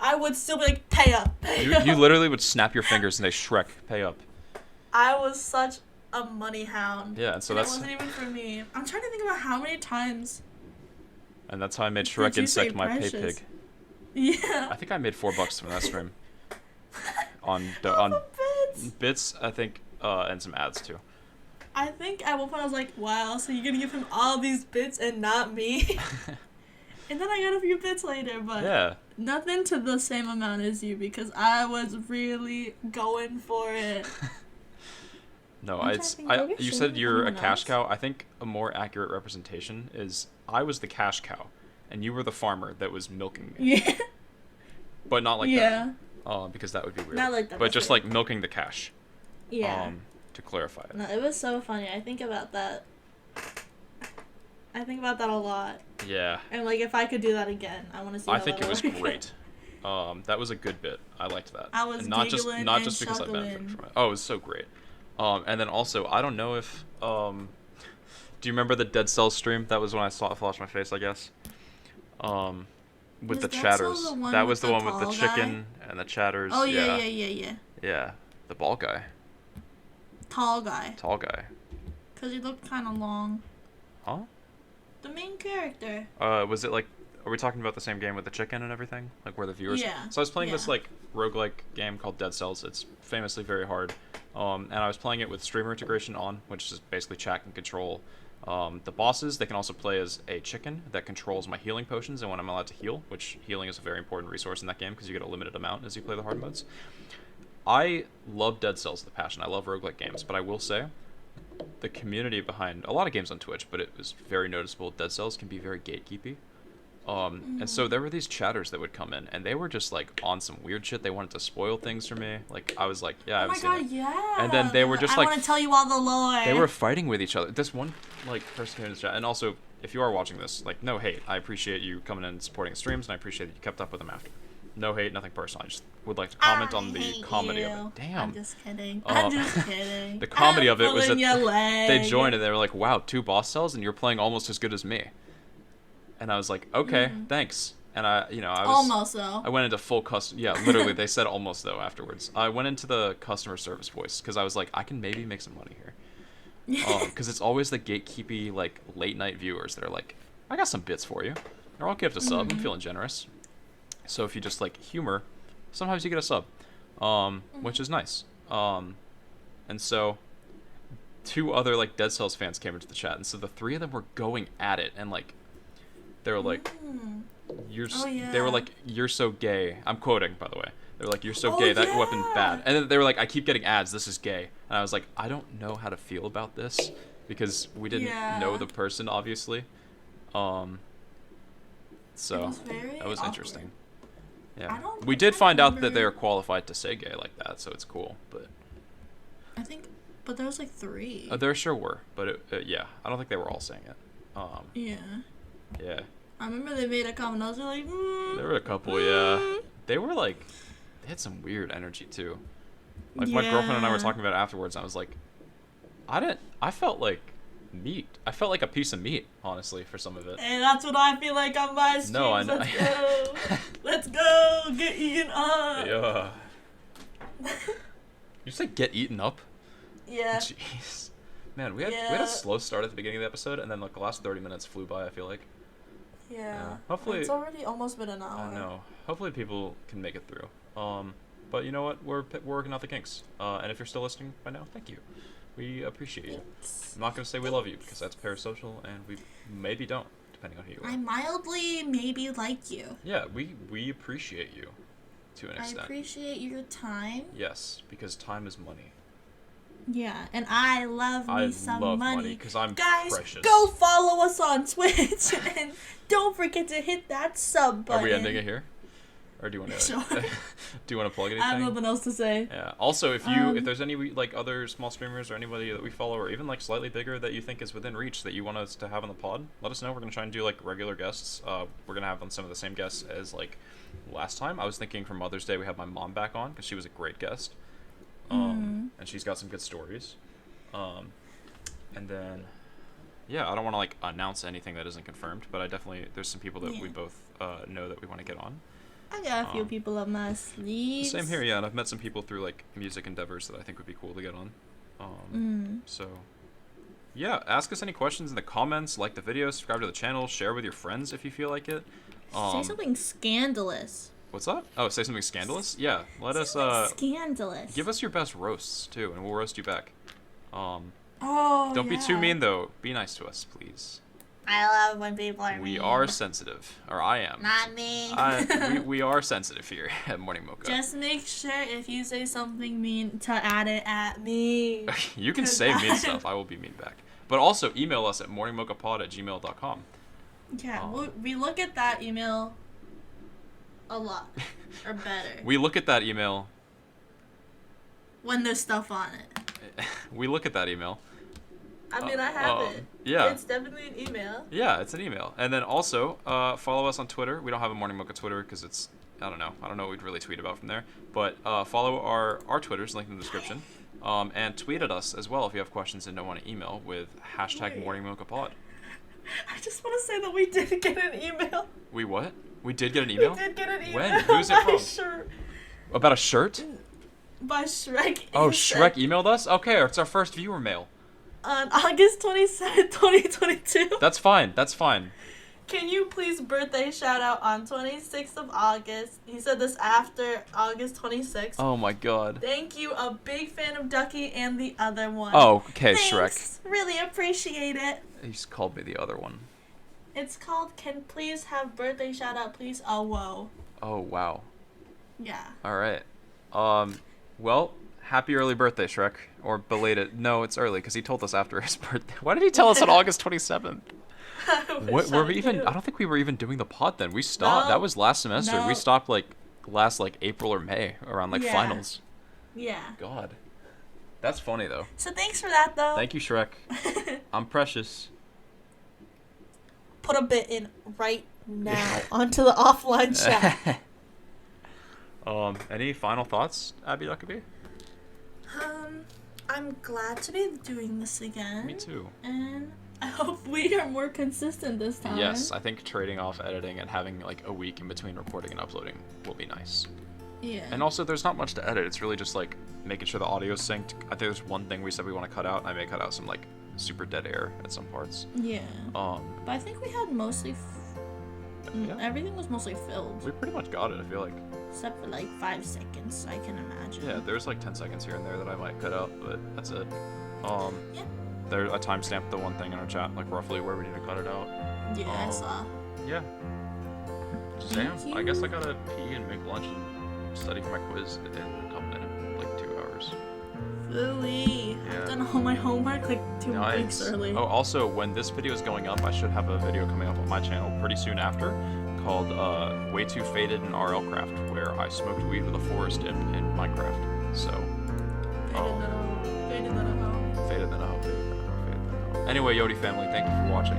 I would still be like, pay up, pay up. You literally would snap your fingers and they Shrek, pay up. I was such a money hound. Yeah, and so It that's wasn't even for me. I'm trying to think about how many times. and that's how I made Did Shrek you say insect my pay precious? pig. Yeah. I think I made $4 from that stream. on Bits. bits, I think, and some ads too. I think at one point I was like, wow, so you're gonna give him all these bits and not me? And then I got a few bits later, but Yeah. nothing to the same amount as you because I was really going for it. No, I'm trying to it's think, maybe you should said we you're a someone cash else? cow. I think a more accurate representation is I was the cash cow, and you were the farmer that was milking me. Yeah. But not like Yeah. that. Because that would be weird. Not like that, But but just like- like milking the cash. Yeah. To clarify it. No, it was so funny. I think about that. I think about that a lot. Yeah. And like, if I could do that again, I want to see. I how think it that'll was work. great. That was a good bit. I liked that. I was And not just giggling not and just because I benefited chuckling. from it. Oh, it was so great. And then also I don't know if do you remember the Dead Cells stream? That was when I flashed my face, I guess. With Was the Dead chatters. Cells the one That with was the the one with the tall chicken and the chatters. Oh yeah. Yeah. The bald guy. Tall guy. Tall guy. Cause he looked kind of long. Huh? The main character. Was it like are we talking about the same game with the chicken and everything? Like where the viewers Yeah, So I was playing this yeah. like roguelike game called Dead Cells. It's famously very hard. And I was playing it with streamer integration on, which is basically chat and control The bosses, they can also play as a chicken that controls my healing potions and when I'm allowed to heal, which healing is a very important resource in that game because you get a limited amount as you play the hard modes. I love Dead Cells with a passion. I love roguelike games, but I will say the community behind a lot of games on Twitch, but it was very noticeable. Dead Cells can be very gatekeepy. And so there were these chatters that would come in, and they were just like on some weird shit. They wanted to spoil things for me. Like I was like, yeah, I haven't seen it. Yeah. And then they were just I like, want to tell you all the lore. they were fighting with each other. This one like person came in the chat, and also if you are watching this, like no hate. I appreciate you coming in and supporting the streams, and I appreciate that you kept up with them after. No hate, nothing personal. I just would like to comment on the comedy of it. Damn. I'm just kidding. I'm just kidding. The comedy of it was that your leg. they joined and they were like, wow, 2 boss cells and you're playing almost as good as me. And I was like, okay, thanks. And I was almost though. I went into full custom. Yeah, literally, they said almost though afterwards. I went into the customer service voice because I was like, I can maybe make some money here. Because it's always the gatekeepy like late night viewers that are like, I got some bits for you. Or I'll give it a sub. I'm feeling generous. So if you just like humor, sometimes you get a sub, which is nice. And so 2 other like Dead Cells fans came into the chat, and so the 3 of them were going at it, and like they were like, they were like, you're so gay. I'm quoting, by the way. They were like, you're so gay. That weapon's bad. And then they were like, I keep getting ads. This is gay. And I was like, I don't know how to feel about this because we didn't know the person, obviously. So that was interesting. Yeah, we did find out that they are qualified to say gay like that, so it's cool. But but there was like 3. There sure were, but yeah, I don't think they were all saying it. Yeah. I remember they made a comment. I was like, there were a couple. Yeah, they were like, they had some weird energy too. Like my girlfriend and I were talking about it afterwards. And I was like, I felt like meat. I felt like a piece of meat, honestly, for some of it. And that's what I feel like on my streams. No, I know. Let's go. Let's go. Get eaten up. Yeah. You said get eaten up? Yeah. Jeez. Man, we had a slow start at the beginning of the episode, and then like the last 30 minutes flew by, I feel like. Yeah. Hopefully. It's already almost been an hour. I know. Hopefully people can make it through. But you know what? We're working out the kinks. And if you're still listening by now, thank you. We appreciate you. I'm not going to say we love you because that's parasocial and we maybe don't, depending on who you are. I mildly maybe like you. Yeah, we appreciate you to an extent. I appreciate your time. Yes, because time is money. Yeah, and I love some money because I'm Guys, precious. Go follow us on Twitch and don't forget to hit that sub button. Are we ending it here? Or do you want to Sure. do you want to plug anything? I have nothing else to say. Yeah. Also, if there's any like other small streamers or anybody that we follow or even like slightly bigger that you think is within reach that you want us to have on the pod, let us know. We're gonna try and do like regular guests. We're gonna have on some of the same guests as like last time. I was thinking for Mother's Day we have my mom back on because she was a great guest. And she's got some good stories. And then yeah, I don't want to like announce anything that isn't confirmed, but I definitely there's some people that we both know that we want to get on. I got a few people up my sleeves. Same here, yeah, and I've met some people through like music endeavors that I think would be cool to get on. So yeah, ask us any questions in the comments, like the video, subscribe to the channel, share with your friends if you feel like it. Say something scandalous. What's that? Oh, say something scandalous? Yeah, let us scandalous. Give us your best roasts too, and we'll roast you back. Don't be too mean though. Be nice to us, please. I love when people are mean. We are sensitive, or I am. Not me. We are sensitive here at Morning Mocha. Just make sure if you say something mean to add it at me. You can say mean stuff. I will be mean back. But also email us at morningmochapod@gmail.com. Yeah, we look at that email a lot, or better. We look at that email. When there's stuff on it. We look at that email. I mean, I have it. Yeah. It's definitely an email. Yeah, it's an email. And then also, follow us on Twitter. We don't have a Morning Mocha Twitter because it's, I don't know what we'd really tweet about from there. But follow our Twitters, link in the description. And tweet at us as well if you have questions and don't want to email with #MorningMochaPod. I just want to say that we did get an email. We what? We did get an email? We did get an email. When? Who's it from? Shirt. About a shirt? By Shrek. Oh, Shrek emailed us? Okay, it's our first viewer mail. On August 27th, 2022. That's fine. Can you please birthday shout out on 26th of August? He said this after August 26th. Oh my god. Thank you, a big fan of Ducky and the other one. Oh, okay, Thanks. Shrek. Really appreciate it. He's called me the other one. It's called Can Please Have Birthday Shout Out Please. Oh, whoa. Oh, wow. Yeah. Alright. Well, happy early birthday, Shrek. Or belated. No, it's early, because he told us after his birthday. Why did he tell us on August 27th? What were we even? I don't think we were even doing the pod then. We stopped. No. That was last semester. No. We stopped last April or May around Yeah. finals. Yeah. God, that's funny though. So thanks for that, though. Thank you, Shrek. I'm precious. Put a bit in right now onto the offline chat. Any final thoughts, Abbie Duckiebi? I'm glad to be doing this again. Me too. And I hope we are more consistent this time. Yes, I think trading off editing and having a week in between recording and uploading will be nice. Yeah. And also, there's not much to edit. It's really just making sure the audio's synced. I think there's one thing we said we want to cut out. I may cut out some super dead air at some parts. Yeah. But I think we had mostly. Yeah. Everything was mostly filled. We pretty much got it, I feel like. Except for 5 seconds, I can imagine. Yeah, there's 10 seconds here and there that I might cut out, but that's it. Yeah. There, I timestamped the one thing in our chat, roughly where we need to cut it out. Yeah, I saw. Yeah. Thank Damn, I guess I gotta pee and make lunch and study for my quiz in 2 hours. Ooh-wee. Yeah. I've done all my homework 2 Nice. weeks early. Oh, also, when this video is going up, I should have a video coming up on my channel pretty soon after, called Way Too Faded in RL Craft, where I smoked weed with a forest dip in Minecraft. So, Faded than a hoe. faded than a hoe, faded than a hoe, faded than a hoe. Anyway, Yodi family, thank you for watching.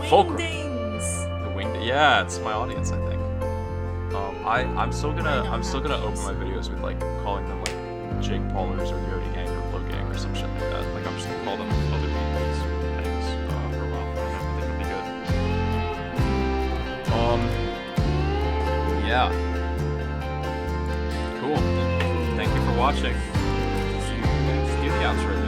Fulcrum. Wingdings. The winged, yeah, it's my audience, I think. I'm still gonna open my videos with calling them Jake Paulers or Yodi Gang or Blow Gang or some shit like that. I'm just gonna call them other people's things for a while. I think it'll be good. Yeah. Cool. Thank you for watching. Do the outro.